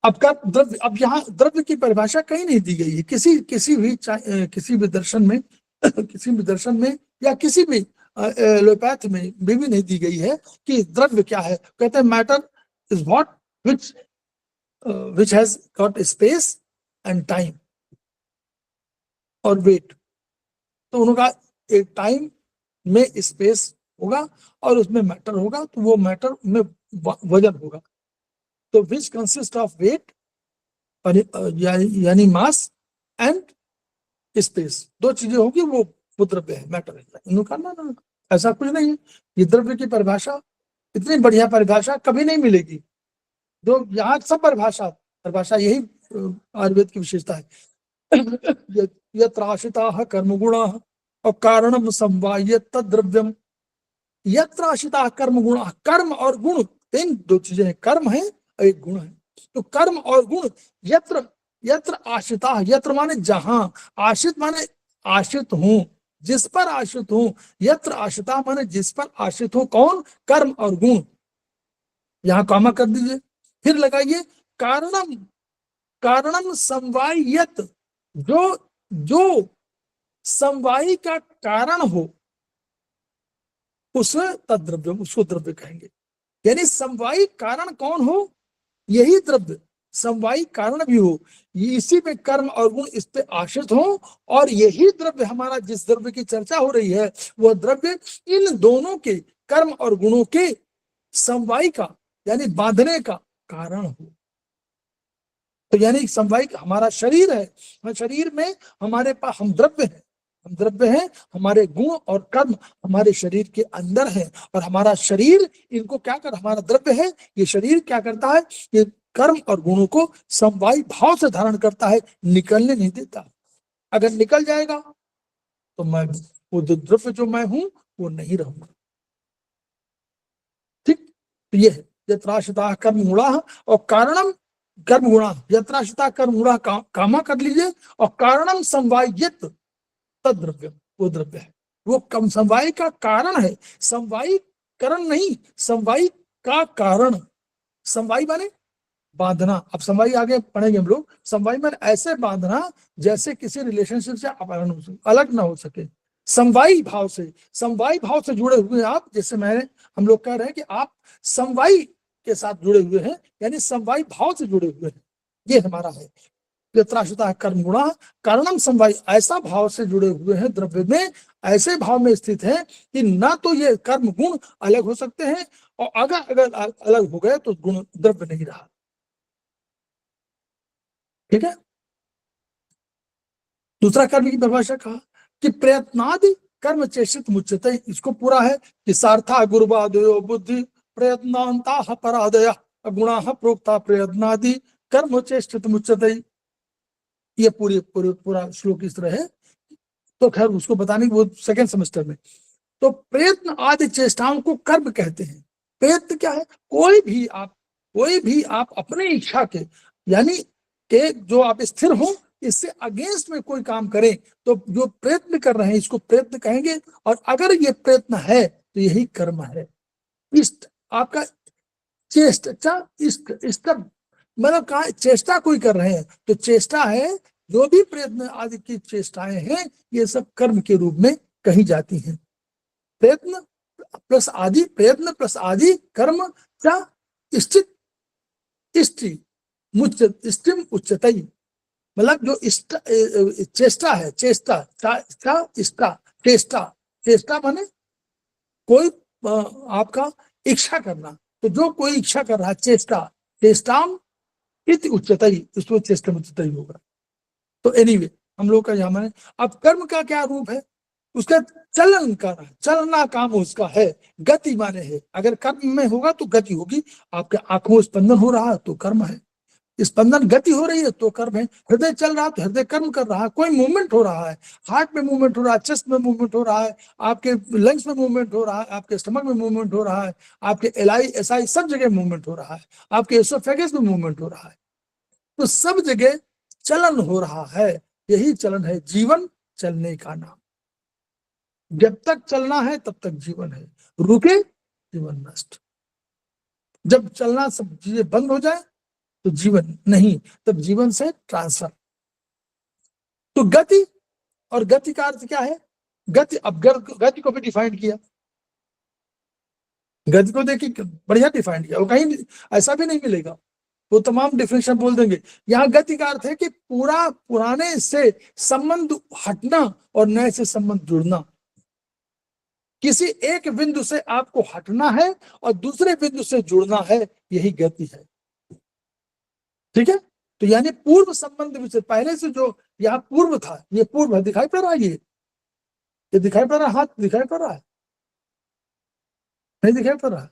अब का द्रव्य, अब यहाँ द्रव्य की परिभाषा कहीं नहीं दी गई है, किसी भी दर्शन में किसी भी दर्शन में या किसी भी एलोपैथ में भी नहीं दी गई है कि द्रव्य क्या है। कहते हैं matter is what which has got space and time और वेट। तो उनका एक टाइम में स्पेस होगा और उसमें मैटर होगा, तो वो मैटर में वजन होगा। तो विच कंसिस्ट ऑफ वेट यानी मास एंड स्पेस, 2 चीजें होगी, वो द्रव्य है, मैटर है। इनका ना ऐसा कुछ नहीं है। ये द्रव्य की परिभाषा, इतनी बढ़िया परिभाषा कभी नहीं मिलेगी। जो यहाँ सब परिभाषा यही आयुर्वेद की विशेषता है। यत्राशिता कर्म गुणा और कारणम समवाय तद्रव्यम, यत्राशिता कर्म गुणा, कर्म और गुण, इन 2 चीजें हैं, कर्म है और एक गुण है। तो कर्म और गुण, यत्र आश्रिता, यत्र माने जहां, आश्रित माने आश्रित हूं, जिस पर आश्रित हूं, यत्र आश्रिता माने जिस पर आश्रित हो, कौन, कर्म और गुण। यहां कामा कर दीजिए, फिर लगाइए कारणम समवायत, जो समवायी का कारण हो उस तद्रव्य, उसको द्रव्य कहेंगे। यानी समवायी कारण कौन हो, यही द्रव्य। समवायी कारण भी हो, इसी पे कर्म और गुण इस पे आश्रित हो, और यही द्रव्य हमारा, जिस द्रव्य की चर्चा हो रही है, वह द्रव्य इन दोनों के कर्म और गुणों के समवायी का यानी बांधने का कारण हो। तो यानी समवायी हमारा शरीर है, शरीर में हमारे पास हम द्रव्य हैं, हमारे गुण और कर्म हमारे शरीर के अंदर है, और हमारा शरीर इनको क्या कर, हमारा द्रव्य है, ये शरीर क्या करता है, ये कर्म और गुणों को समवायी भाव से धारण करता है, निकलने नहीं देता। अगर निकल जाएगा तो मैं, वो द्रव्य जो मैं हूं वो नहीं रहूंगा। ठीक, तो ये है यत्राशिता कर्म गुणा और कारणम कर्म गुणा, यत्राशिता कर्म गुणा कामा कर लीजिए, और कारणम समवायित तद्रव्य, वो द्रव्य है, वो कम समवाय का कारण है, समवायी करण नहीं, समवायी का कारण। समवायी माने बांधना। अब समवायी आगे पढ़ेंगे हम लोग। समवायी माने ऐसे बांधना जैसे किसी रिलेशनशिप से अपहरण हो सके, अलग ना हो सके। समवायी भाव से जुड़े हुए आप, जैसे हम लोग कह रहे हैं कि आप समवायी के साथ जुड़े हुए हैं, यानी समवायी भाव से जुड़े हुए हैं, ये हमारा है। यत्राश्रिता कर्म गुणा कारणम समवायी, ऐसा भाव से जुड़े हुए हैं द्रव्य में, ऐसे भाव में स्थित है कि ना तो ये कर्म गुण अलग हो सकते हैं, और अगर अलग हो गए तो गुण द्रव्य नहीं रहा। ठीक है। दूसरा कर्म की परिभाषा कहा कि प्रयत्नादि कर्म चेष्टित मुच्यते, इसको पूरा है कि सार्था गुरुवादयो बुद्धि प्रयत्नांता परादय गुणा प्रोक्ता प्रयत्नादि कर्म चेष्टित मुच्यते। ये पूरा श्लोक इस तरह है। तो खैर उसको बताने की वो सेकेंड सेमेस्टर में। तो प्रयत्न आदि चेष्टाओं को कर्म कहते हैं। प्रयत्न क्या है? कोई भी आप अपने इच्छा के, यानी के जो आप स्थिर हो, इससे अगेंस्ट में कोई काम करें तो जो प्रयत्न कर रहे हैं इसको प्रयत्न कहेंगे। और अगर ये प्रयत्न है तो यही कर्म है। इष्ट आपका चेष्टा, इष्ट मतलब कहा चेष्टा कोई कर रहे हैं तो चेष्टा है। जो भी प्रयत्न आदि की चेष्टाएं हैं ये सब कर्म के रूप में कही जाती हैं। प्रयत्न प्लस आदि कर्म चा इष्टित इष्टि इष्टिम उच्चतई, मतलब जो चेष्टा है, चेष्टा माने कोई आपका इच्छा करना। तो जो कोई इच्छा कर रहा है, चेष्टाम इति उच्चतई, उसको चेष्टा उच्चतई होगा। तो एनीवे हम लोग का यहाँ माने, अब कर्म का क्या रूप है? उसका चलन कर रहा है, चलना काम उसका है, गति माने है। अगर कर्म में होगा तो गति होगी। आपके आंखों में स्पंदन हो रहा है तो कर्म है, स्पंदन गति हो रही है तो कर्म है। हृदय चल रहा है तो हृदय कर्म कर रहा है, कोई मूवमेंट हो रहा है, हार्ट में मूवमेंट हो रहा है, चेस्ट में मूवमेंट हो रहा है, आपके लंग्स में मूवमेंट हो रहा है, आपके स्टमक में मूवमेंट हो रहा है, आपके एसआई सब जगह मूवमेंट हो रहा है, आपके एसोफेगस में मूवमेंट हो रहा है। तो सब जगह चलन हो रहा है, यही चलन है जीवन, चलने का नाम। जब तक चलना है तब तक जीवन है, रुके जीवन नष्ट। जब चलना सब चीजें बंद हो जाए तो जीवन नहीं, तब जीवन से ट्रांसफर। तो गति, और गति का अर्थ क्या है? गति, अब गति को भी डिफाइन किया, गति को देखिए बढ़िया डिफाइन किया, वो कहीं ऐसा भी नहीं मिलेगा, वो तमाम डिफिनेशन बोल देंगे। यहाँ गति का अर्थ है कि पूरा पुराने से संबंध हटना और नए से संबंध जुड़ना। किसी एक बिंदु से आपको हटना है और दूसरे बिंदु से जुड़ना है, यही गति है। ठीक है। तो यानी पूर्व संबंध से पहले से जो यहाँ पूर्व था, ये पूर्व है, दिखाई पड़ रहा है, ये दिखाई पड़ रहा है, हाथ दिखाई पड़ रहा है, नहीं दिखाई पड़ रहा है?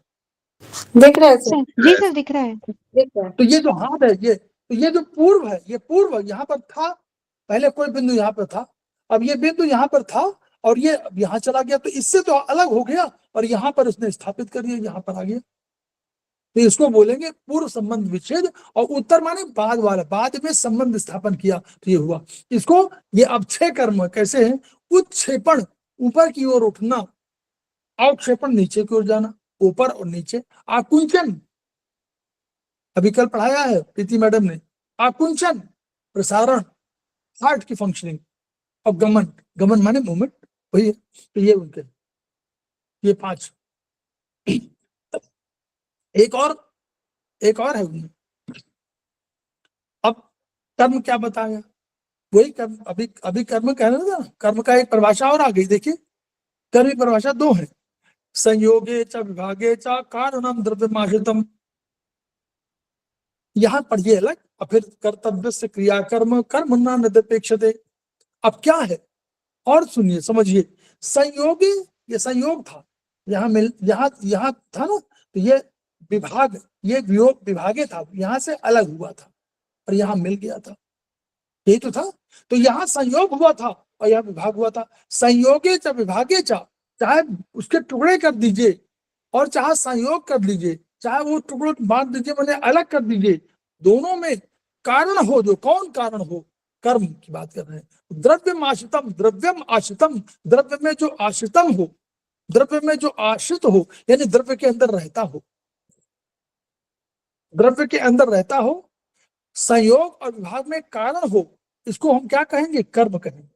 दिख रहा है सर। जी सर दिख रहा है। दिख रहा है। तो ये जो हाथ है, ये जो पूर्व है, ये पूर्व यहाँ पर था, पहले कोई बिंदु यहाँ पर था, अब ये बिंदु यहाँ पर था और ये यहाँ चला गया, तो इससे तो अलग हो गया और यहाँ पर उसने स्थापित कर दिया, यहाँ पर आ गया। तो इसको बोलेंगे पूर्व संबंध विच्छेद। और उत्तर माने बाद वाला, बाद में संबंध स्थापन किया तो ये हुआ। इसको ये अब 6 कर्म कैसे हैं? उत्क्षेपण, ऊपर की ओर उठना, अवक्षेपण, नीचे की ओर जाना, ऊपर और नीचे। आकुंचन, अभी कल पढ़ाया है प्रीति मैडम ने, आकुंचन प्रसारण, हार्ट की फंक्शनिंग। और गमन, गमन माने मूवमेंट, वही है। तो ये उनके, ये 5। एक और है उनमें। अब कर्म क्या बताया? वही कर्म, अभी कर्म कह रहे ना, कर्म का एक परिभाषा और आ गई। देखिए कर्म की परिभाषा 2 है, संयोगे च विभागे च कारणम द्रव्यमाश्रितम। यहाँ पढ़िए अलग, और फिर कर्तव्य से क्रिया कर्म कर्म न नदपेक्षते। अब क्या है और सुनिए समझिए। संयोगी, ये संयोग था, यहाँ था ना, तो ये विभाग, ये वियोग विभागे था, यहाँ से अलग हुआ था और यहाँ मिल गया था, यही तो था। तो यहाँ संयोग हुआ था और यहाँ विभाग हुआ था। संयोगे च विभागे च, चाहे उसके टुकड़े कर दीजिए और चाहे संयोग कर लीजिए, चाहे वो टुकड़ों बांट दीजिए, मैंने अलग कर दीजिए, दोनों में कारण हो, जो कौन कारण हो, कर्म की बात कर रहे हैं। द्रव्यम आश्रितम, द्रव्यम आश्रितम, द्रव्य में जो आश्रितम हो, द्रव्य में जो आश्रित हो, यानी द्रव्य के अंदर रहता हो, द्रव्य के अंदर रहता हो, संयोग और विभाग में कारण हो, इसको हम क्या कहेंगे? कर्म कहेंगे।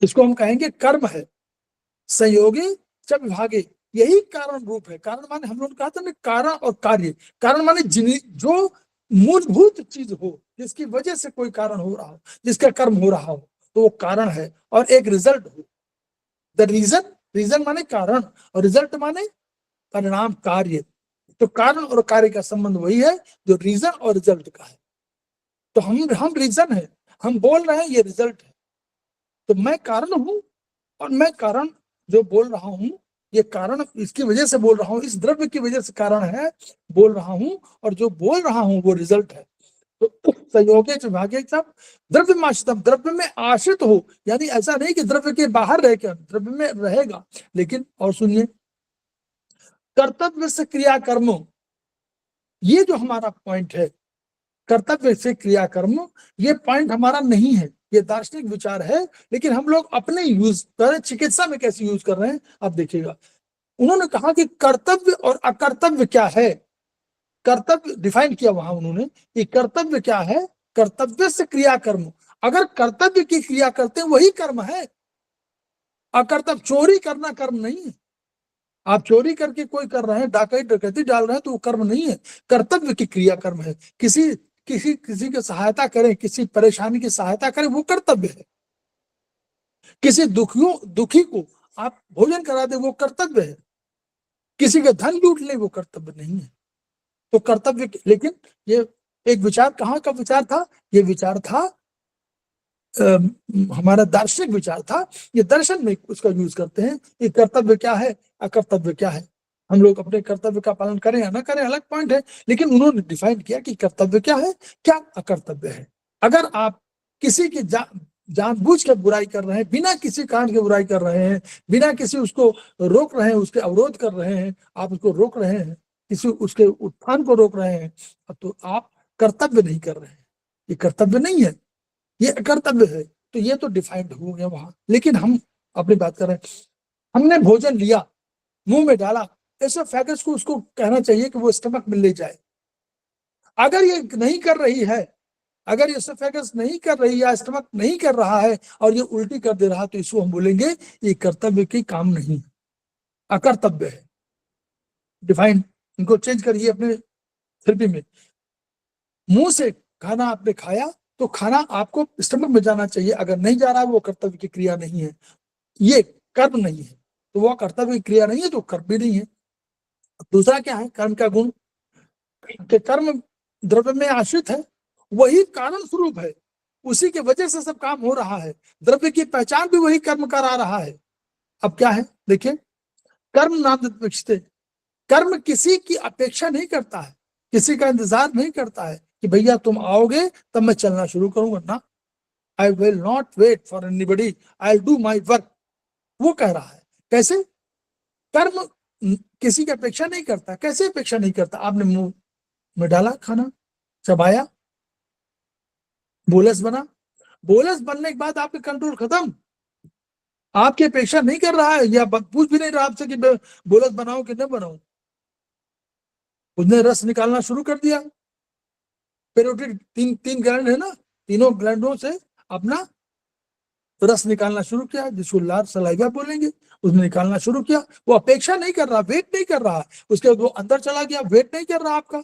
इसको हम कहेंगे कर्म है। संयोगे च विभागे, यही कारण रूप है। कारण माने हम लोग कहा था ना कारण और कार्य। कारण माने जो मूलभूत चीज हो, जिसकी वजह से कोई कारण हो रहा हो, जिसका कर्म हो रहा हो, तो वो कारण है। और एक रिजल्ट हो, द रीजन, रीजन माने कारण और रिजल्ट माने परिणाम, कार्य। तो कारण और कार्य का संबंध वही है जो रीजन और रिजल्ट का है। तो हम रीजन है, हम बोल रहे हैं, ये रिजल्ट है। तो मैं कारण हूं और मैं कारण जो बोल रहा हूं, ये कारण इसकी वजह से बोल रहा हूं, इस द्रव्य की वजह से कारण है बोल रहा हूं, और जो बोल रहा हूं वो रिजल्ट है। तो संयोगे च विभागे सब द्रव्य में आश्रितम, द्रव्य में आश्रित हो, यानी ऐसा नहीं कि द्रव्य के बाहर रह कर, द्रव्य में रहेगा। लेकिन और सुनिए, कर्तव्य से क्रिया कर्म, ये जो हमारा पॉइंट है, कर्तव्य से क्रिया कर्म, ये पॉइंट हमारा नहीं है, ये दार्शनिक विचार है। लेकिन हम लोग अपने यूज कर, चिकित्सा में कैसे यूज कर रहे हैं आप देखिएगा। उन्होंने कहा कि कर्तव्य और अकर्तव्य क्या है, कर्तव्य डिफाइन किया वहां उन्होंने कि कर्तव्य क्या है, कर्तव्य से क्रिया कर्म। अगर कर्तव्य की क्रिया करते हैं वही कर्म है। अकर्तव्य, चोरी करना कर्म नहीं है। आप चोरी करके कोई कर रहे हैं, डकैती डाल रहे हैं, तो वो कर्म नहीं है, कर्तव्य की क्रिया कर्म है। किसी किसी किसी की सहायता करें, किसी परेशानी की सहायता करें, वो कर्तव्य है। किसी दुखी को आप भोजन करा दे, वो कर्तव्य है। किसी का धन लूट ले, वो कर्तव्य नहीं है। तो कर्तव्य, लेकिन ये एक विचार कहाँ का विचार था, ये विचार था हमारा दार्शनिक विचार था। ये दर्शन में उसका यूज करते हैं कि कर्तव्य क्या है, अकर्तव्य क्या है। हम लोग अपने कर्तव्य का पालन करें या ना करें अलग पॉइंट है, लेकिन उन्होंने डिफाइन किया कि कर्तव्य क्या है, क्या अकर्तव्य है। अगर आप किसी की जानबूझ के बुराई कर रहे हैं, बिना किसी कारण के बुराई कर रहे हैं, बिना किसी उसको रोक रहे हैं, उसके अवरोध कर रहे हैं, आप उसको रोक रहे हैं, किसी उसके उत्थान को रोक रहे हैं, तो आप कर्तव्य नहीं कर रहे हैं। ये कर्तव्य नहीं है, ये अकर्तव्य है। तो ये तो डिफाइंड हो गया वहां। लेकिन हम अपनी बात कर रहे हैं, हमने भोजन लिया, मुंह में डाला, ऐसा फैगस को उसको कहना चाहिए कि वो स्टमक में ले जाए। अगर ये नहीं कर रही है, अगर ये सफेगस नहीं कर रही है, स्टमक नहीं कर रहा है और ये उल्टी कर दे रहा, तो इसको हम बोलेंगे ये कर्तव्य के काम नहीं है, अकर्तव्य है। डिफाइन इनको चेंज करिए अपने थेरेपी में। मुंह से खाना आपने खाया तो खाना आपको स्टमक में जाना चाहिए, अगर नहीं जा रहा है वो कर्तव्य की क्रिया नहीं है, ये कर्म नहीं है। तो वो कर्तव्य की क्रिया नहीं है तो कर्म भी नहीं है। दूसरा क्या है, कर्म का गुण, कि कर्म द्रव्य में आश्रित है, वही कारण स्वरूप है, उसी के वजह से सब काम हो रहा है। द्रव्य की पहचान भी वही कर्म करा रहा है। अब क्या है देखिए, कर्म नान्यपेक्षते, कर्म किसी की अपेक्षा नहीं करता है, किसी का इंतजार नहीं करता है कि भैया तुम आओगे तब मैं चलना शुरू करूंगा ना। I will not wait for anybody, I will do my work, वो कह रहा है। कैसे कर्म किसी की अपेक्षा नहीं करता, कैसे अपेक्षा नहीं करता, आपने मुंह में डाला खाना, चबाया, बोलस बना, बोलस बनने के बाद आपके कंट्रोल खत्म, आपकी अपेक्षा नहीं कर रहा है या पूछ भी नहीं रहा आपसे कि बोलस बनाओ कि न बनाओ, उसने रस निकालना शुरू कर दिया। पेरोटिड तीन ग्लैंड है ना, तीनों ग्लैंडों से अपना रस निकालना शुरू किया, जिसको लार सलाइवा बोलेंगे, उसने निकालना शुरू किया। वो अपेक्षा नहीं कर रहा, वेट नहीं कर रहा, उसके बाद वो अंदर चला गया, वेट नहीं कर रहा आपका,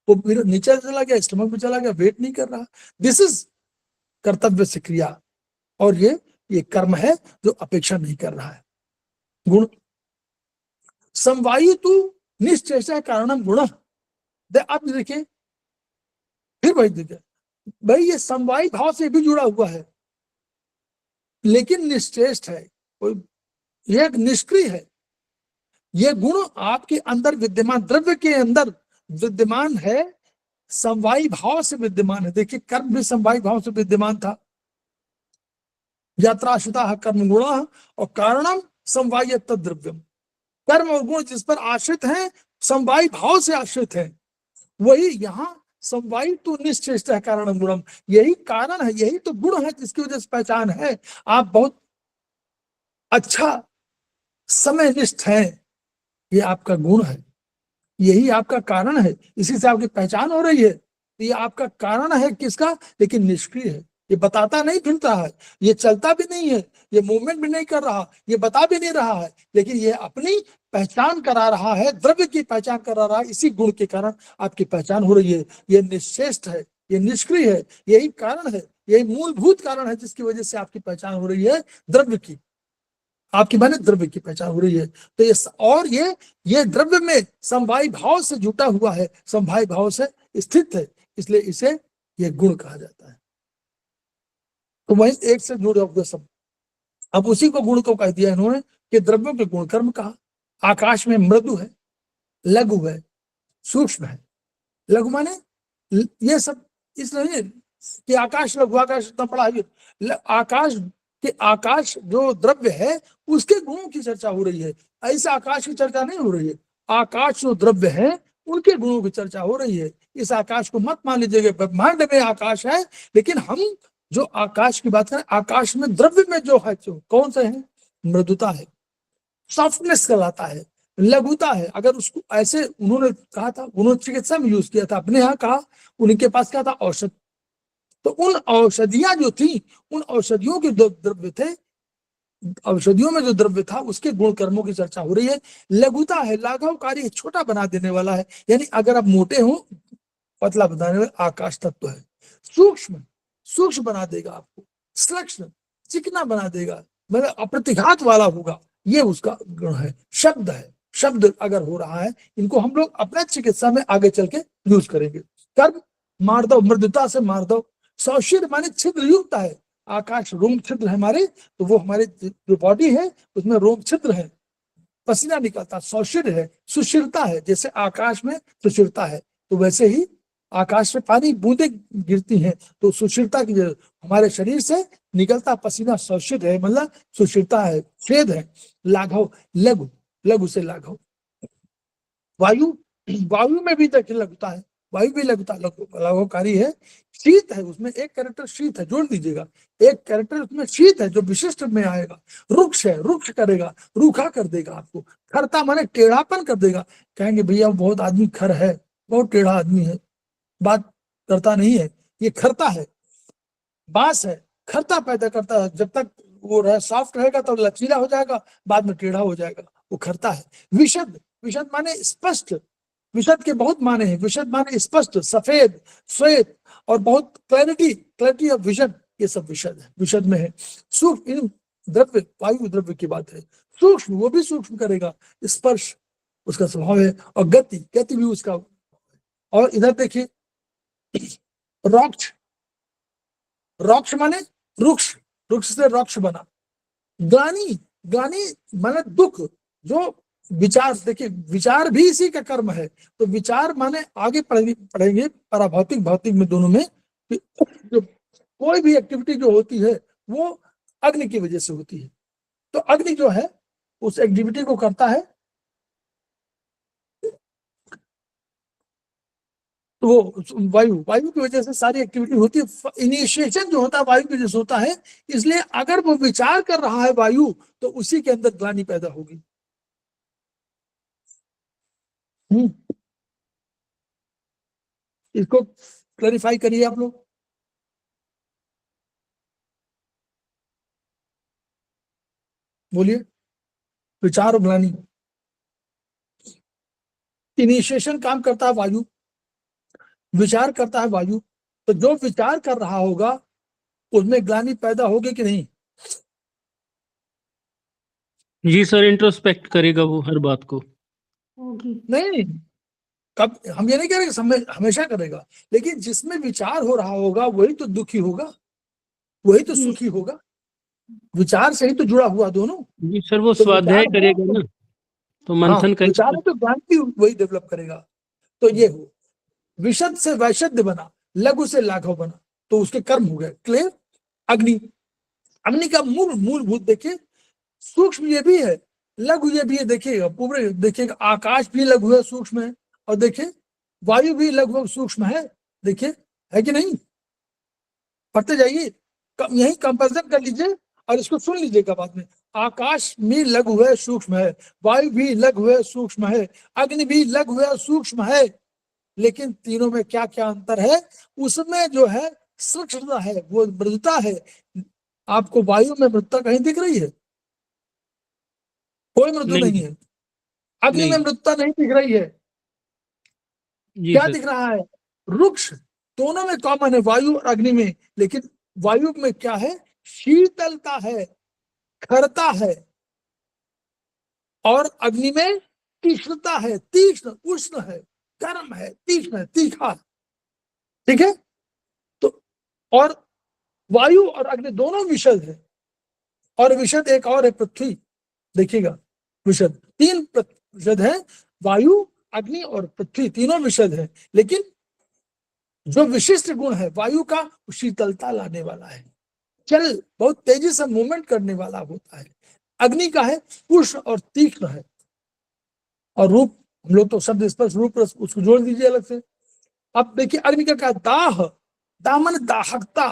वो फिर नीचे चला गया, स्टमक में चला गया, वेट नहीं कर रहा। दिस इज कर्तव्य से क्रिया, और ये कर्म है जो अपेक्षा नहीं कर रहा है। गुण समवायु तू निश्चेष्टा कारणम गुण, आप देखिए फिर वही देखिए भाई, ये समवायी भाव से भी जुड़ा हुआ है, लेकिन निश्चेष्ट है, ये एक निष्क्रिय है। ये गुण आपके अंदर विद्यमान, द्रव्य के अंदर विद्यमान है, समवायी भाव से विद्यमान है। देखिए कर्म भी समवायी भाव से विद्यमान था, यात्राश्रिता कर्म गुण और कारणम समवाय द्रव्यम, कर्म और गुण जिस पर आश्रित हैं, समवायी भाव से आश्रित है, वही यहाँ समवायी तो निश्चेष्ट है कारण गुणम, यही कारण है, यही तो गुण है जिसकी वजह से पहचान है। आप बहुत अच्छा समयनिष्ठ हैं, ये आपका गुण है, यही आपका कारण है, इसी से आपकी पहचान हो रही है। तो ये आपका कारण है किसका, लेकिन निष्क्रिय है। ये बताता नहीं फिरता है, ये चलता भी नहीं है, ये मूवमेंट भी नहीं कर रहा, ये बता भी नहीं रहा है, लेकिन ये अपनी पहचान करा रहा है, द्रव्य की पहचान करा रहा है। इसी गुण के कारण आपकी पहचान हो रही है। ये निश्चेष्ट है, ये निष्क्रिय है, यही कारण है, यही मूलभूत कारण है जिसकी वजह से आपकी पहचान हो रही है द्रव्य की, आपकी माने द्रव्य की पहचान हो रही है। तो ये द्रव्य में समवायी भाव से जुटा हुआ है, समवायी भाव से स्थित है, इसलिए इसे ये गुण कहा जाता है। तो वही एक से जुड़े हुए सब। अब उसी को गुण को कह दिया इन्होंने कि द्रव्यों के गुण कर्म कहा। आकाश में मृदु है, लघु है, सूक्ष्म है। लघु माने ये सब इसलिए कि आकाश लघु, आकाश इतना बड़ा है। आकाश जो द्रव्य है उसके गुणों की चर्चा हो रही है, ऐसे आकाश की चर्चा नहीं हो रही है। आकाश जो द्रव्य है उनके गुणों की चर्चा हो रही है। इस आकाश को मत मान लीजिएगा ब्रह्मांड में आकाश है, लेकिन हम जो आकाश की बात करें, आकाश में द्रव्य में जो है, जो कौन से है, मृदुता है, सॉफ्टनेस कहलाता है, लघुता है। अगर उसको ऐसे उन्होंने कहा था, उन्होंने चिकित्सा में यूज किया था, अपने यहाँ कहा, उनके पास क्या था, औषध। तो उन औषधियां जो थी, उन औषधियों के द्रव्य थे, औषधियों में जो द्रव्य था उसके गुण कर्मों की चर्चा हो रही है। लघुता है, लाघवकारी है, छोटा बना देने वाला है, यानी अगर आप मोटे हो पतला बनाने वाला आकाश तत्व है। सूक्ष्म, सूक्ष्म बना देगा आपको, सूक्ष्म चिकना बना देगा, मतलब अप्रतिघात वाला होगा, ये उसका गुण है। शब्द है, शब्द अगर हो रहा है, इनको हम लोग अपना चिकित्सा में आगे चल के यूज करेंगे। कर्म मार्दव, मृदुता से मार्दव। सौशीर माने छिद्र युक्त है, आकाश रोम छिद्र है हमारे, तो वो हमारे जो बॉडी है उसमें रोम छिद्र है, पसीना निकलता, सौशीर है, सुशीरता है। जैसे आकाश में सुशीरता है तो वैसे ही आकाश में पानी बूंदे गिरती हैं, तो सुशीरता की हमारे शरीर से निकलता पसीना सौशीर है, मतलब सुशीरता है, छेद है। लाघव, लघु, लघु से लाघव। वायु, वायु में भी देखिए लघुता है, वायु भी लघुता, लाघवकारी है। शीत है, उसमें एक कैरेक्टर शीत है, जोड़ दीजिएगा, एक कैरेक्टर उसमें शीत है जो विशिष्ट में आएगा। रुक्ष है, रुक्ष करेगा, रूखा कर देगा आपको। खरता माने टेढ़ापन कर देगा, कहेंगे भैया बहुत आदमी खर है, बहुत टेढ़ा आदमी है, बात करता नहीं है, ये खरता है। बांस है, खरता पैदा करता है, जब तक वो सॉफ्ट रहेगा तो लचीला हो जाएगा, बाद में टेढ़ा हो जाएगा, वो खरता है। विशद, विशद माने स्पष्ट, विशद के बहुत माने हैं। विशद माने स्पष्ट, सफेद, श्वेत, और बहुत क्लैरिटी, क्लैरिटी ऑफ विजन, ये सब विशद है, विशद में है। सूक्ष्म, इन द्रव्य, वायु द्रव्य की बात है। सूक्ष्म, वो भी सूक्ष्म करेगा, स्पर्श उसका स्वभाव है, और गति, गति भी उसका। और इधर देखिए रोक्ष, रोक्ष माने रुक्ष, रुक्ष से रोक्ष बना। ग्लानि, ग्लानि माने दुख, जो विचार, देखिए विचार भी इसी का कर्म है। तो विचार माने आगे पढ़ेंगे पराभौतिक भौतिक में दोनों में, जो कोई भी एक्टिविटी जो होती है वो अग्नि की वजह से होती है। तो अग्नि जो है उस एक्टिविटी को करता है, तो वो वायु, वायु की वजह से सारी एक्टिविटी होती है। इनिशिएशन जो होता है वायु की वजह से होता है, इसलिए अगर वो विचार कर रहा है वायु, तो उसी के अंदर ग्लानि पैदा होगी। इसको क्लैरिफाई करिए आप लोग, बोलिए। विचार और ग्लानि, इनिशिएशन काम करता है वायु, विचार करता है वायु, तो जो विचार कर रहा होगा उसमें ग्लानि पैदा होगी कि नहीं? जी सर, इंट्रोस्पेक्ट करेगा वो हर बात को। नहीं, कब, हम ये नहीं कह रहे कि हमेशा करेगा, लेकिन जिसमें विचार हो रहा होगा वही तो दुखी होगा, वही तो सुखी होगा। विचार से ही तो जुड़ा हुआ दोनों। जी सर, वो तो स्वाध्याय करेगा ना, तो मंथन करेगा, विचार है तो ज्ञान भी वही डेवलप करेगा। तो ये हो, विशद से वैशद्य बना, लघु से लाघव बना, तो उसके कर्म हो गए। क्लियर? अग्नि, अग्नि का मूलभूत देखिए, सूक्ष्म ये भी है, लघु ये भी है। देखिएगा पूरे, देखिएगा आकाश भी लघु है, सूक्ष्म है, और देखिए वायु भी लगभग सूक्ष्म है। देखिए है कि नहीं? पढ़ते जाइए, यही कंपैरिजन कर लीजिए और इसको सुन लीजिएगा बाद में। आकाश भी लघु है, सूक्ष्म है, वायु भी लघु है, सूक्ष्म है, अग्नि भी लघु है, सूक्ष्म है, लेकिन तीनों में क्या क्या अंतर है? उसमें जो है सूक्ष्मता है, वो मृदुता है। आपको वायु में मृदुता कहीं दिख रही है? कोई मृदु नहीं है। अग्नि में नहीं। मृदुता नहीं दिख रही है। जी क्या सर। दिख रहा है? रुक्ष। दोनों में कॉमन है, वायु और अग्नि में, लेकिन वायु में क्या है? शीतलता है, खरता है, और अग्नि में तीक्ष्णता है, तीक्ष्ण, उष्ण है, गर्म है, तीक्ष्ण है, तीखा है। ठीक है? तो और वायु और अग्नि दोनों विशद है, और विशद एक और है, पृथ्वी। देखिएगा, विशद 3 विशद है, वायु, अग्नि और पृथ्वी, तीनों विशद है। लेकिन जो विशिष्ट गुण है वायु का, वो शीतलता लाने वाला है, जल बहुत तेजी से मूवमेंट करने वाला होता है। अग्नि का है उष्ण और तीक्ष्ण है। और रूप, हम लोग तो शब्द स्पर्श रूप रस उसको जोड़ दीजिए अलग से। अब देखिए अग्नि का क्या? दाह, दामन, दाहकता,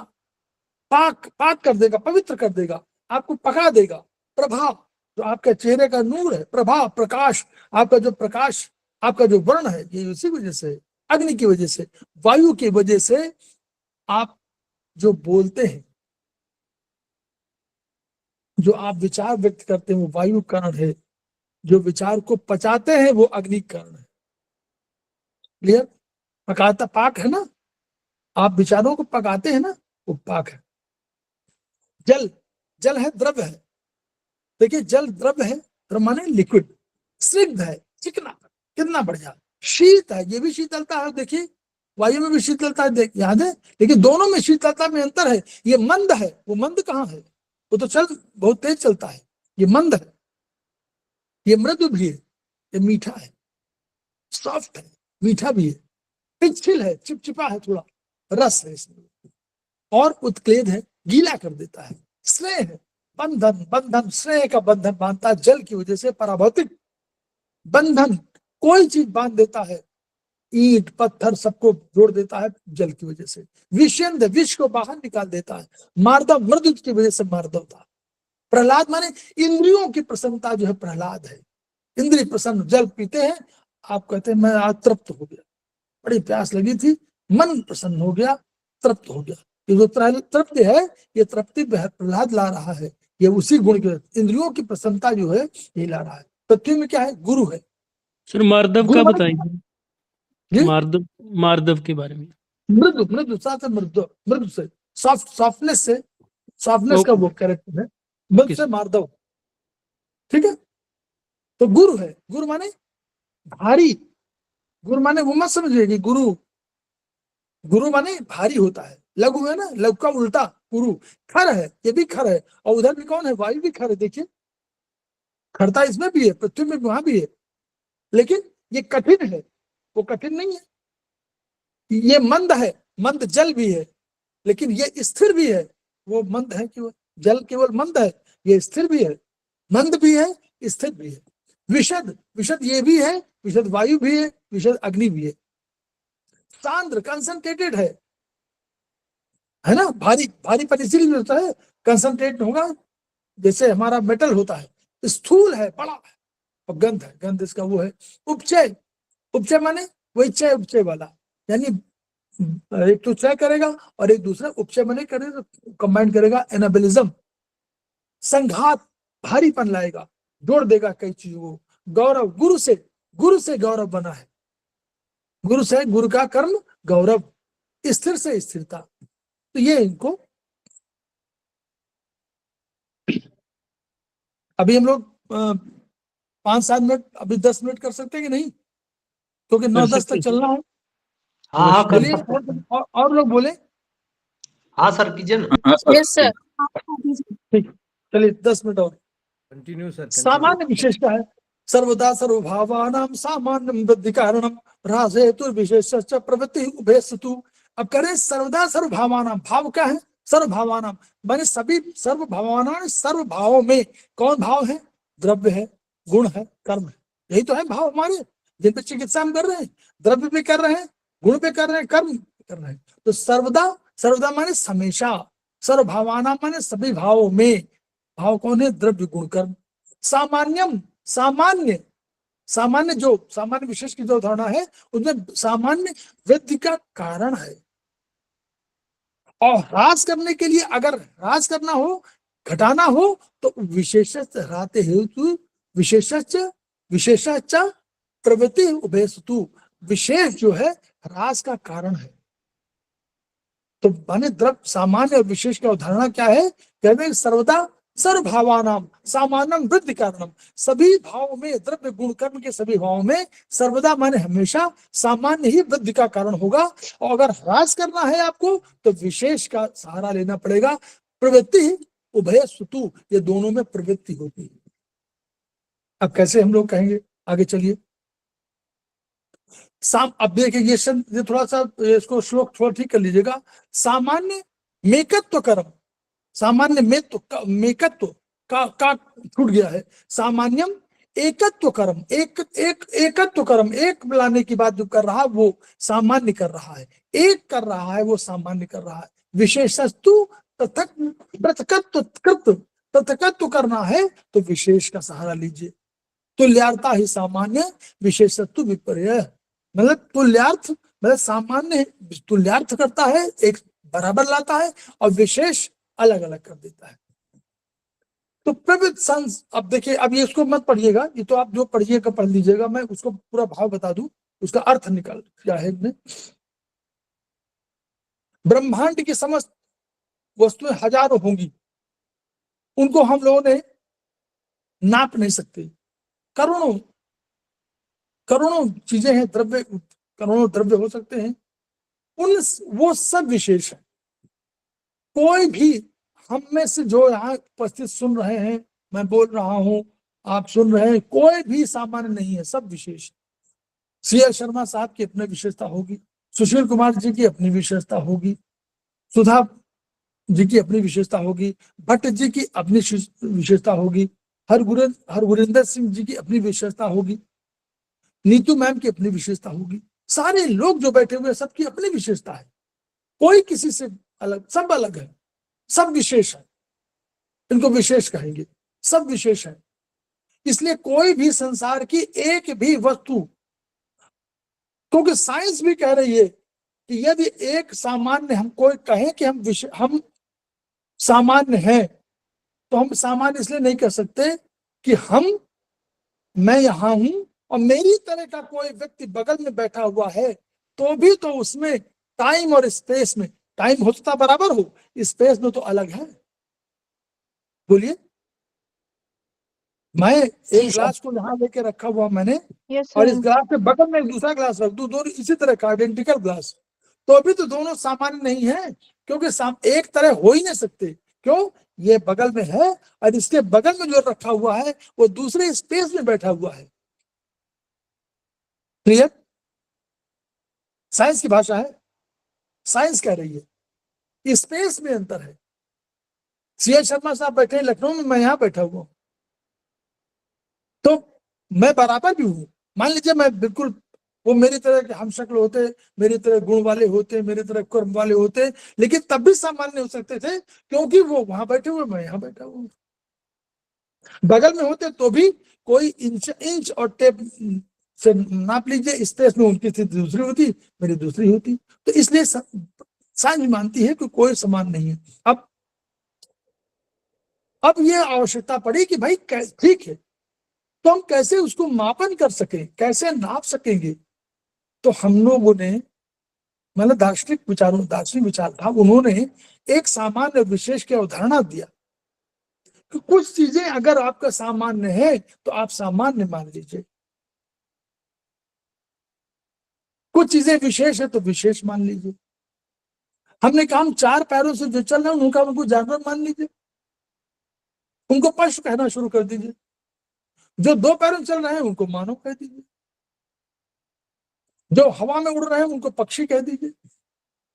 पाक, पाक कर देगा, पवित्र कर देगा, आपको पका देगा। प्रभा, जो आपके चेहरे का नूर है, प्रभा, प्रकाश, आपका जो प्रकाश, आपका जो वर्ण है, ये उसी वजह से, अग्नि की वजह से, वायु की वजह से आप जो बोलते हैं, जो आप विचार व्यक्त करते हैं, वो वायु कारण है। जो विचार को पचाते हैं वो अग्नि कारण है। क्लियर? पकाता पाक है ना, आप विचारों को पकाते हैं ना, वो पाक है। जल, जल है, द्रव्य है। देखिए जल द्रव्य है, द्रव्य माने लिक्विड, स्निग्ध है, चिकना, कितना बढ़िया। शीत है, ये भी शीतलता है। देखिए वायु में भी शीतलता है, याद है, लेकिन दोनों में शीतलता में अंतर है। ये मंद है, वो मंद कहाँ है? वो तो चल बहुत तेज चलता है, ये मंद है। ये मृदु भी है, ये मीठा है, सॉफ्ट है, मीठा भी है, पिछिल है, चिपचिपा है, थोड़ा रस है इसमें, और उत्क्लेद है, गीला कर देता है। स्नेह है, बंधन, बंधन, स्नेह का बंधन बांधता है जल की वजह से। पराभौतिक बंधन, कोई चीज बांध देता है, ईंट पत्थर सबको जोड़ देता है जल की वजह से। विषेंद, विष को बाहर निकाल देता है। मार्दव, मृदु की वजह से मार्दवता। प्रहलाद माने इंद्रियों की प्रसन्नता जो है, प्रहलाद है, इंद्रिय प्रसन्न। जल पीते हैं, आप कहते हैं मैं आज तृप्त हो गया, बड़ी प्यास लगी थी, मन प्रसन्न हो गया, तृप्त हो गया। ये जो तृप्ति है, ये तृप्ति प्रहलाद ला रहा है, ये उसी गुण के, इंद्रियों की प्रसन्नता जो है ये ला रहा है। पृथ्वी में क्या है? गुरु है। सर मार्दव का बताइए, जी? मार्दव, मार्दव के बारे में। मृदु, मृदु साथ है, मृदु, मृदु से, सॉफ्ट, सॉफ्टनेस से, सॉफ्टनेस का वो कैरेक्टर है, मृदु से मार्दव। ठीक है? तो गुरु है, गुरु माने भारी। गुरु माने वो मत समझिए गुरु, गुरु माने भारी होता है। लघु है ना, लघु का उल्टा गुरु। खर है, ये भी खर है, और उधर भी कौन है? वायु भी खर है। देखिए खरता इसमें भी है, पृथ्वी में वहां भी है, लेकिन ये कठिन है, वो कठिन नहीं है। ये मंद है, मंद जल भी है, लेकिन ये स्थिर भी है। वो मंद है कि जल केवल मंद है, ये स्थिर भी है, मंद भी है, स्थिर भी है। विशद, विशद ये भी है, विशद वायु भी है, विशद अग्नि भी है। सांद्र, कंसंट्रेटेड है ना, भारी, भारी पर इसीलिए होता है, कंसंट्रेट होगा, जैसे हमारा मेटल होता है। स्थूल है, बड़ा है, और गंध है, गंध इसका वो है। उपचय, उपचय माने वही चय उपचय वाला, यानी एक तो चय करेगा और एक दूसरा उपचय माने करेगा, कंबाइन करेगा, एनाबलिज्म। संघात, भारीपन लाएगा, जोड़ देगा कई चीजों को। गौरव, गुरु से गौरव बना है, गुरु से, गुरु का कर्म गौरव। स्थिर से स्थिरता। तो ये इनको अभी हम लोग 5-7 मिनट, अभी 10 मिनट कर सकते हैं कि नहीं? क्योंकि 9-10 तक चलना है। हाँ हाँ कर बोलिए, सकते हैं। और लोग बोले। हाँ सर कीजिए ना। हाँ सर। Yes sir. ठीक, चलिए 10 मिनट और। Continue sir. सामान्य विशेषता है, सर्वदा सर्वभावानां सामान्यं वृद्धि कारणम राजेतु विशेषश्च प्रवृत्ति उभयस्तु। अब करें सर्वदा सर्वभावानां, भाव क्या है? सर्वभावानां माने सभी, सर्वभावानां, सर्व भावों में। कौन भाव है? द्रव्य है, गुण है, कर्म है, यही तो है भाव हमारे, जिन पे चिकित्सा हम कर रहे हैं। द्रव्य पे कर रहे हैं, गुण पे कर रहे हैं, कर्म कर रहे हैं। तो सर्वदा, सर्वदा माने हमेशा, सर्वभावानां माने सभी भावों में। भाव कौन है? द्रव्य, गुण, कर्म। सामान्यम, सामान्य, सामान्य जो सामान्य विशेष की जो धारणा है, उसमें सामान्य वृद्धि का कारण है। और ह्रास करने के लिए, अगर ह्रास करना हो, घटाना हो, तो विशेषस्य हराते हेतु विशेषाच प्रवृत्ति उभयस्तु, विशेष जो है ह्रास का कारण है। तो माने द्रव्य सामान्य और विशेष की अवधारणा क्या है? कहते हैं सर्वदा सर्वभावानाम सामान्यम वृद्धि कारणम, सभी भावों में, द्रव्य गुण कर्म के सभी भावों में सर्वदा माने हमेशा सामान्य ही वृद्धि का कारण होगा। और अगर ह्रास करना है आपको तो विशेष का सहारा लेना पड़ेगा। प्रवृत्ति उभय सुतु, ये दोनों में प्रवृत्ति होती है। अब कैसे हम लोग कहेंगे, आगे चलिए। अब देखिए ये शब्द, ये थोड़ा सा इसको श्लोक थोड़ा ठीक कर लीजिएगा। सामान्य मेकत्व कर्म, सामान्य मेकत्व का छूट गया है। सामान्यम एकत्व कर्म, एकत्व कर्म, एक लाने की बात जो कर रहा है वो सामान्य कर रहा है, एक कर रहा है वो सामान्य कर रहा है। विशेषस्तु पृथकत्व करना है तो विशेष का सहारा लीजिए। तुल्यार्था ही सामान्य, विशेषत्व विपर्य, मतलब तुल्यार्थ मतलब सामान्य तुल्यार्थ करता है, एक बराबर लाता है, और विशेष अलग अलग कर देता है। तो प्रवृत्त संस, अब देखिए, अब ये इसको मत पढ़िएगा, ये तो आप जो पढ़िएगा पढ़ लीजिएगा, मैं उसको पूरा भाव बता दूं, उसका अर्थ निकाल क्या है इसमें। ब्रह्मांड की समस्त वस्तुएं हजारों होंगी, उनको हम लोगों ने नाप नहीं सकते। करोड़ों करोड़ों चीजें हैं, द्रव्य, करोड़ों द्रव्य हो सकते हैं, वो सब विशेष है। कोई भी हम में से जो यहाँ उपस्थित सुन रहे हैं, मैं बोल रहा हूं, आप सुन रहे हैं, कोई भी सामान्य नहीं है, सब विशेष। सी.एस. शर्मा साहब की अपनी विशेषता होगी, सुशील कुमार जी की अपनी विशेषता होगी, सुधा जी की अपनी विशेषता होगी, भट्ट जी की अपनी विशेषता होगी, हरगुरिंदर सिंह जी की अपनी विशेषता होगी, नीतू मैम की अपनी विशेषता होगी। सारे लोग जो बैठे हुए सबकी अपनी विशेषता है, कोई किसी से अलग, सब अलग है, सब विशेष है, इनको विशेष कहेंगे, सब विशेष है। इसलिए कोई भी संसार की एक भी वस्तु, क्योंकि साइंस भी कह रही है कि यदि एक सामान्य, हम कोई कहें कि हम सामान्य हैं, तो हम सामान्य इसलिए नहीं कह सकते कि मैं यहां हूं और मेरी तरह का कोई व्यक्ति बगल में बैठा हुआ है, तो भी तो उसमें टाइम और स्पेस में, टाइम हो सकता बराबर हो, स्पेस में तो अलग है। बोलिए, मैं एक ग्लास को यहां लेके रखा हुआ मैंने, और इस ग्लास के बगल में एक दूसरा ग्लास रख दूं, दोनों इसी तरह का आइडेंटिकल ग्लास, तो भी तो दोनों सामान्य नहीं है, क्योंकि एक तरह हो ही नहीं सकते। क्यों? ये बगल में है और इसके बगल में जो रखा हुआ है वो दूसरे स्पेस में बैठा हुआ है। क्लियर? साइंस की भाषा है, साइंस कह रही है स्पेस में अंतर है। सी.एस. शर्मा साहब बैठे हैं लखनऊ में, मैं यहां बैठा हुआ, तो मैं बराबर भी हूं। मान लीजिए मैं बिल्कुल, वो मेरी तरह के हम शक्ल होते, मेरी तरह गुण वाले होते, मेरी तरह कर्म वाले होते, लेकिन तब भी सामान्य हो सकते थे, क्योंकि वो वहां बैठे हुए, मैं यहां बैठा हुआ। बगल में होते तो भी कोई इंच और टेप से नाप लीजिए, स्पेस में उनकी स्थिति दूसरी होती, मेरी दूसरी होती। तो इसलिए साइंस मानती है कि कोई समान नहीं है। अब ये आवश्यकता पड़ी कि भाई ठीक है, तो हम कैसे उसको मापन कर सकें, कैसे नाप सकेंगे? तो हम लोगों ने, मतलब दार्शनिक विचार था, उन्होंने एक सामान्य और विशेष की अवधारणा दिया कि कुछ चीजें अगर आपका सामान्य है तो आप सामान्य मान लीजिए, कुछ चीजें विशेष है तो विशेष मान लीजिए। हमने कहा हम 4 पैरों से जो चल रहे हैं उनको जानवर मान लीजिए, उनको पशु कहना शुरू कर दीजिए। जो 2 पैरों चल रहे हैं उनको मानव कह दीजिए, जो हवा में उड़ रहे हैं उनको पक्षी कह दीजिए,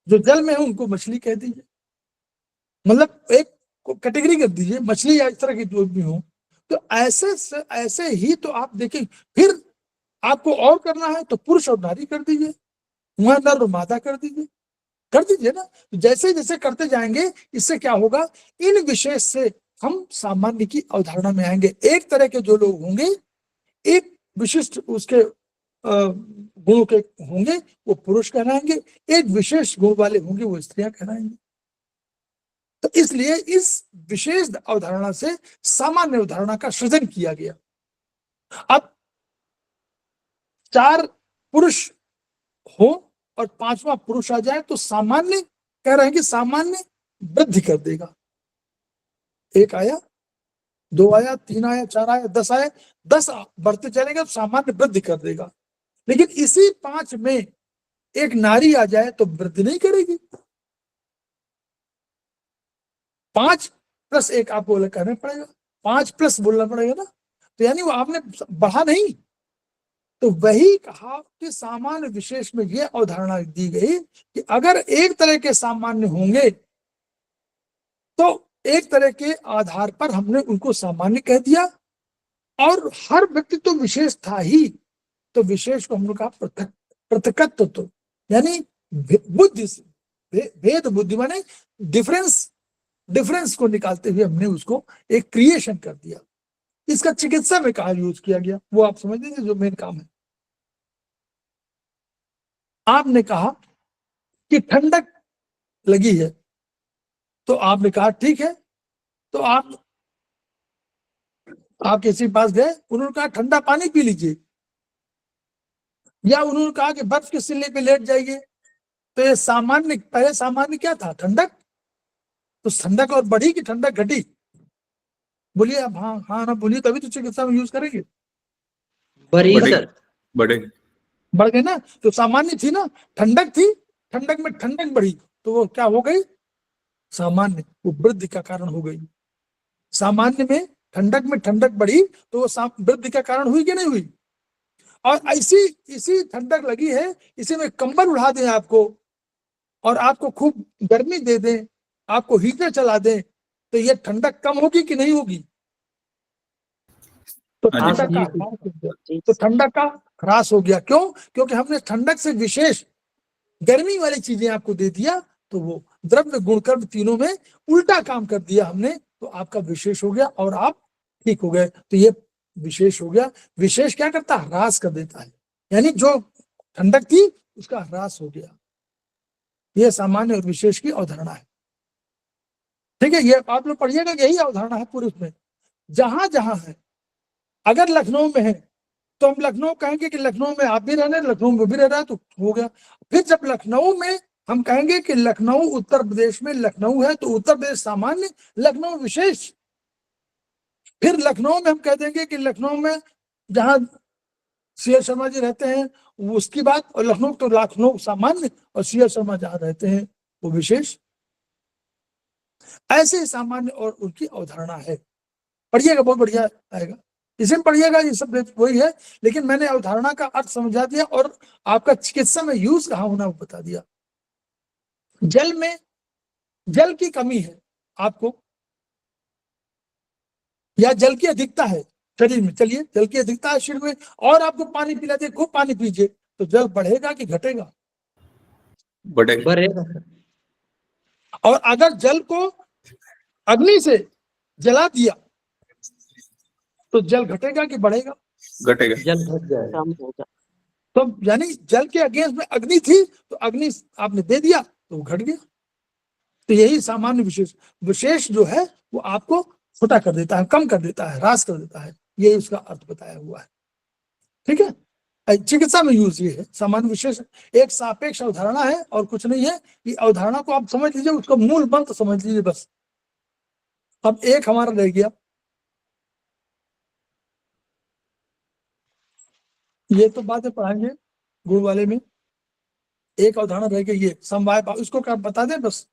जो जल में है उनको मछली कह दीजिए, मतलब एक कैटेगरी कर दीजिए, मछली या इस तरह की जो भी हो। तो ऐसे ही तो आप देखें, फिर आपको और करना है तो पुरुष और नारी कर दीजिए, वहां नर और मादा कर दीजिए ना। तो जैसे जैसे करते जाएंगे, इससे क्या होगा, इन विशेष से हम सामान्य की अवधारणा में आएंगे। एक तरह के जो लोग होंगे, एक विशिष्ट उसके गुणों के होंगे, वो पुरुष कहलाएंगे, एक विशेष गुण वाले होंगे, वो स्त्रियां कहलाएंगे। तो इसलिए इस विशेष अवधारणा से सामान्य अवधारणा का सृजन किया गया। अब 4 पुरुष हो और 5वां पुरुष आ जाए तो सामान्य कह रहे हैं कि सामान्य वृद्धि कर देगा। 1 आया, 2 आया, 3 आया, 4 आया, 10 आया, 10 बढ़ते चलेगा तो सामान्य वृद्धि कर देगा। लेकिन इसी 5 में एक नारी आ जाए तो वृद्धि नहीं करेगी। 5 + 1 आपको करना पड़ेगा, 5+ बोलना पड़ेगा ना, तो यानी वो आपने बढ़ा नहीं। तो वही कहा कि सामान्य विशेष में यह अवधारणा दी गई कि अगर एक तरह के सामान्य होंगे तो एक तरह के आधार पर हमने उनको सामान्य कह दिया, और हर व्यक्ति तो विशेष था ही, तो विशेष को हमने कहा पृथकत्व। तो यानी बुद्धि से भेद बुद्धि माने डिफरेंस को निकालते हुए हमने उसको एक क्रिएशन कर दिया। इसका चिकित्सा में कहा यूज किया गया, वो आप समझ लीजिए जो मेन काम है। आपने कहा कि ठंडक लगी है, तो आपने कहा ठीक है, तो आप किसी के पास गए, उन्होंने कहा ठंडा पानी पी लीजिए, या उन्होंने कहा कि बर्फ के सिले पे लेट जाइए, तो ये सामान्य, पहले सामान्य क्या था? ठंडक। तो ठंडक और बढ़ी कि ठंडक घटी? बोलिए आप। हाँ हाँ ना बोलिए, तभी तो चिकित्सा में यूज करेंगे। बढ़ी बढ़ेगी। सर। बढ़ेगी। बढ़ गए ना, तो सामान्य थी ना, ठंडक थी, ठंडक में ठंडक बढ़ी तो वो क्या हो गई? सामान्य, वो वृद्धि का कारण हो गई। सामान्य में ठंडक बढ़ी तो वो वृद्धि का कारण हुई कि नहीं हुई? और इसी ठंडक लगी है, इसी में कंबल उड़ा दें आपको और आपको खूब गर्मी दे दें, आपको हीटर चला दें, तो ये ठंडक कम होगी कि नहीं होगी? तो ठंडक का ह्रास हो गया। क्यों? क्योंकि हमने ठंडक से विशेष गर्मी वाली चीजें आपको दे दिया, तो वो द्रव्य गुण कर्म तीनों में उल्टा काम कर दिया हमने, तो आपका विशेष हो गया और आप ठीक हो गए। तो ये विशेष हो गया। विशेष क्या करता है? ह्रास कर देता है, यानी जो ठंडक थी उसका ह्रास हो गया। यह सामान्य और विशेष की अवधारणा है। ठीक है, ये आप लोग पढ़िएगा, यही अवधारणा है पूरे उसमें, जहां जहां है। अगर लखनऊ में है तो हम लखनऊ कहेंगे कि लखनऊ में आप भी रह रहे हैं, लखनऊ में भी रह रहा है, तो हो गया। फिर जब लखनऊ में हम कहेंगे कि लखनऊ उत्तर प्रदेश में लखनऊ है, तो उत्तर प्रदेश सामान्य, लखनऊ विशेष। फिर लखनऊ में हम कह देंगे कि लखनऊ में जहां सी.एस. शर्मा जी रहते हैं उसकी बात, और लखनऊ तो लखनऊ सामान्य, और सी.एस. शर्मा जहां रहते हैं वो विशेष। ऐसे सामान्य और उनकी अवधारणा है। पढ़िएगा, बहुत बढ़िया आएगा, इसे पढ़िएगा, ये सब वही है, लेकिन मैंने अवधारणा का अर्थ समझा दिया और आपका चिकित्सा में यूज कहाँ होना वो बता दिया। जल में जल की कमी है आपको, या जल की अधिकता है शरीर में, चलिए जल की अधिकता है शरीर में, और आपको पानी पिला दे, खूब पानी पीजिए, तो जल बढ़ेगा कि घटेगा? बढ़ेगा। और अगर जल को अग्नि से जला दिया तो जल घटेगा कि बढ़ेगा? घटेगा। जल घट जाएगा। तो यानी जल के अगेंस्ट में अग्नि थी, तो अग्नि आपने दे दिया तो वो घट गया। तो यही सामान्य विशेष जो है वो आपको छोटा कर देता है, कम कर देता है, ह्रास कर देता है, यही उसका अर्थ बताया हुआ है। ठीक है, चिकित्सा में यूज ये है। सामान्य विशेष एक सापेक्ष अवधारणा है और कुछ नहीं है। ये अवधारणा को आप समझ लीजिए, उसका मूल मंत्र समझ लीजिए बस। अब एक हमारा रह गया, ये तो बातें पढ़ाएंगे गुण वाले में। एक अवधारणा रह गई ये समवाय भाव, इसको क्या बता दें बस।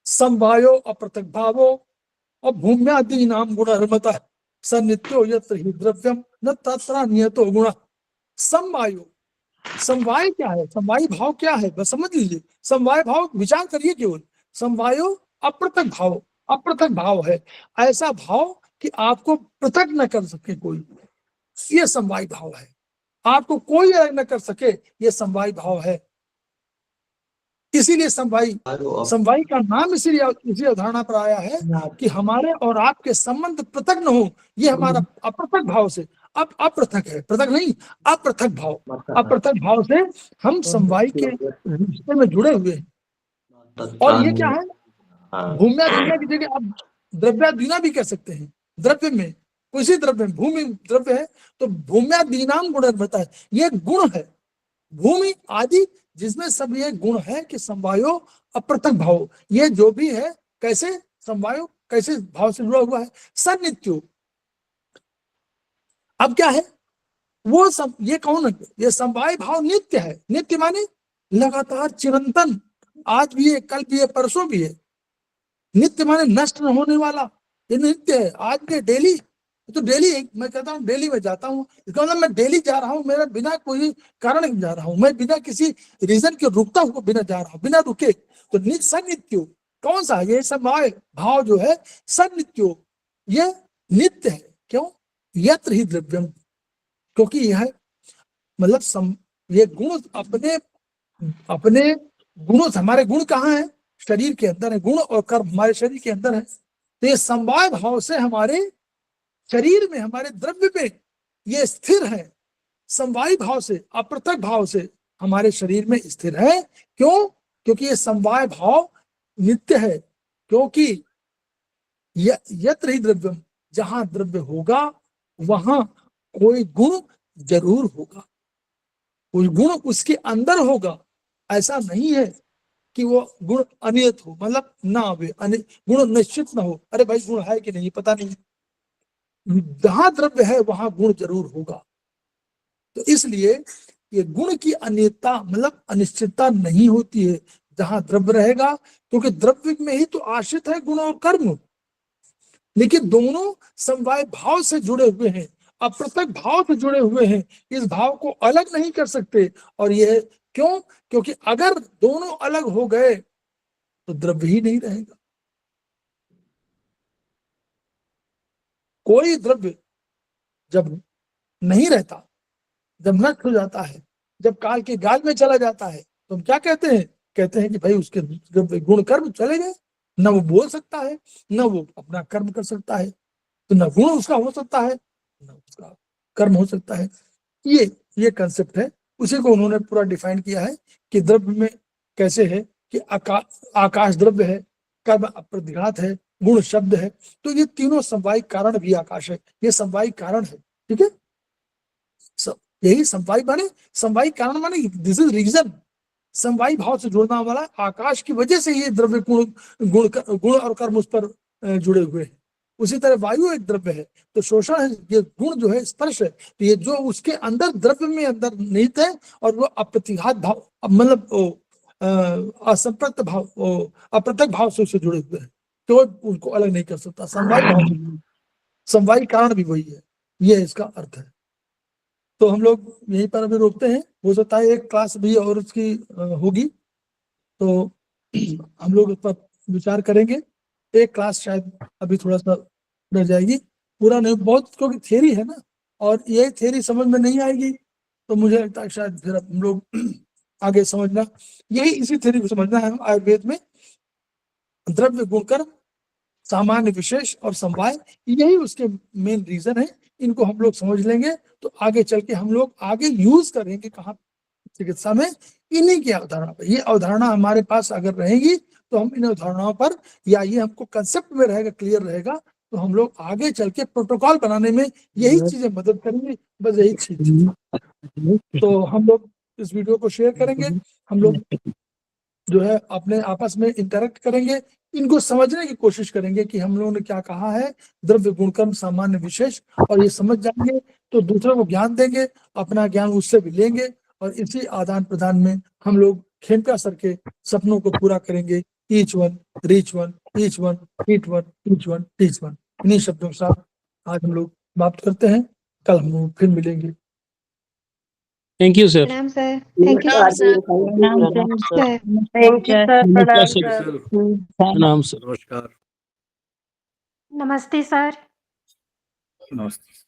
समवायो अप्रत्यक भावो और भूम्यादि नाम गुणर्मतः सन्नित्यो यत्र हि द्रव्यम न तत्र नियतो गुणः। समवायो, समवाय क्या है? समवाय भाव क्या है बस समझ लीजिए। समवाय भाव विचार करिए केवल। समवायो अप्रत्यक भाव, अप्रत्यक भाव है ऐसा भाव कि आपको पृथक न कर सके कोई, ये समवाय भाव है। आपको कोई अलग न कर सके, ये समवाय भाव है। इसीलिए समवाय का नाम इसीलिए इसी अवधारणा पर आया है कि हमारे और आपके संबंध पृथक न हो। ये हमारा अपृथक भाव से, अब अपृथक है, पृथक नहीं, अपृथक भाव, अपृथक भाव से हम समवाय के रिश्ते में जुड़े हुए हैं। और ये क्या है? हाँ भूम्यादीना की जगह आप द्रव्यादीना भी कह सकते हैं। द्रव्य में, किसी द्रव्य में, भूमि द्रव्य है तो भूम्यादीनाम गुण बनता है, ये गुण है। भूमि आदि जिसमें सब ये गुण है कि समवायो अप्रत्यक भाव, ये जो भी है कैसे समवायो कैसे भाव से जुड़ा हुआ है, सन्नित्यो। अब क्या है वो सब, ये कौन है, ये समवाय भाव नित्य है। नित्य माने लगातार चिरंतन, आज भी है कल भी है परसों भी है। नित्य माने नष्ट न होने वाला, ये नित्य है, आज के डेली। तो डेली मैं कहता हूँ डेली मैं जाता हूँ, इसका मतलब मैं डेली जा रहा हूँ, मेरा बिना कोई कारण जा रहा हूँ, मैं बिना किसी रीजन के रुकता हुआ बिना जा रहा हूँ, बिना रुके। तो नित्य सन्नित्यो कौन सा, ये समवाय भाव जो है सन्नित्यो, ये नित्य है। क्यों? यत्र ही द्रव्यम, क्योंकि यह मतलब ये गुण अपने अपने गुणों से, हमारे गुण कहाँ है, शरीर के अंदर है, गुण और कर्म हमारे शरीर के अंदर है। तो ये समवाय भाव से हमारे शरीर में, हमारे द्रव्य में ये स्थिर है। समवाय भाव से, अप्रत्यक भाव से हमारे शरीर में स्थिर है। क्यों? क्योंकि ये समवाय भाव नित्य है। क्योंकि यत्र ही द्रव्यम, जहां द्रव्य होगा वहां कोई गुण जरूर होगा, कोई गुण उसके अंदर होगा। ऐसा नहीं है कि वो गुण अनियत हो, मतलब ना आवे, गुण निश्चित ना हो। अरे भाई गुण है कि नहीं पता नहीं, जहां द्रव्य है वहां गुण जरूर होगा। तो इसलिए ये गुण की अनियतता मतलब अनिश्चितता नहीं होती है जहां द्रव्य रहेगा, क्योंकि द्रव्य में ही तो आश्रित है गुण और कर्म। लेकिन दोनों समवाय भाव से जुड़े हुए हैं, अप्रत्यक भाव से जुड़े हुए हैं, इस भाव को अलग नहीं कर सकते। और यह क्यों? क्योंकि अगर दोनों अलग हो गए तो द्रव्य ही नहीं रहेगा। कोई द्रव्य जब नहीं रहता, जब नष्ट हो जाता है, जब काल के गाल में चला जाता है, तो हम क्या कहते हैं? कहते हैं कि भाई उसके गुण कर्म चले गए, न वो बोल सकता है, न वो अपना कर्म कर सकता है, तो न गुण उसका हो सकता है न उसका कर्म हो सकता है। ये कंसेप्ट है, उसी को उन्होंने पूरा डिफाइन किया है कि द्रव्य में कैसे है कि आकाश द्रव्य है, कर्म अप्रतिघात है, गुण शब्द है। तो ये तीनों समवायिक कारण भी आकाश है, ये समवायिक कारण है। ठीक है, यही समवायिक माने, समवायिक कारण माने दिस इज रीजन। समवायी भाव से जुड़ना वाला आकाश की वजह से ये द्रव्य गुण और कर्म उस पर जुड़े हुए हैं। उसी तरह वायु एक द्रव्य है, तो शोषण है, ये गुण जो है स्पर्श है, तो ये जो उसके अंदर द्रव्य में अंदर निहित है, और वो अप्रतिघात भाव मतलब असंप्रक्त भाव, अप्रत्यक भाव से उससे जुड़े हुए हैं, तो उनको अलग नहीं कर सकता। समवायी भाव, समवायी कारण भी वही है, ये इसका अर्थ है। तो हम लोग यहीं पर अभी रोकते हैं, हो सकता है एक क्लास भी और उसकी होगी, तो हम लोग उस पर विचार करेंगे। एक क्लास शायद अभी थोड़ा सा रह जाएगी, पूरा नहीं बहुत, क्योंकि थ्योरी है ना, और ये थ्योरी समझ में नहीं आएगी तो मुझे लगता है शायद फिर हम लोग आगे समझना, यही इसी थ्योरी को समझना है। आयुर्वेद में द्रव्य गुण कर्म, सामान्य विशेष और समवाय, यही उसके मेन रीजन है। इनको हम लोग समझ लेंगे तो आगे चल के हम लोग आगे यूज करेंगे कहाँ, चिकित्सा में, इन्हीं की अवधारणा पर। ये अवधारणा हमारे पास अगर रहेगी तो हम इन अवधारणाओं पर, या ये हमको कंसेप्ट में रहेगा, क्लियर रहेगा, तो हम लोग आगे चल के प्रोटोकॉल बनाने में यही चीजें मदद करेंगी, बस यही चीज। तो हम लोग इस वीडियो को शेयर करेंगे, हम लोग जो है अपने आपस में इंटरेक्ट करेंगे, इनको समझने की कोशिश करेंगे कि हम लोगों ने क्या कहा है, द्रव्य गुणकर्म सामान्य विशेष, और ये समझ जाएंगे तो दूसरों को ज्ञान देंगे, अपना ज्ञान उससे भी लेंगे, और इसी आदान प्रदान में हम लोग खेमका सर के सपनों को पूरा करेंगे। Each one reach one, each one ईट one, each one teach one. इन्हीं शब्दों के साथ आज हम लोग बात करते हैं, कल हम लोग फिर मिलेंगे। Thank you sir. प्रणाम sir. Thank you sir. Thank you sir, प्रणाम सर। सर। प्रणाम सर। नमस्कार। नमस्ते सर। नमस्ते।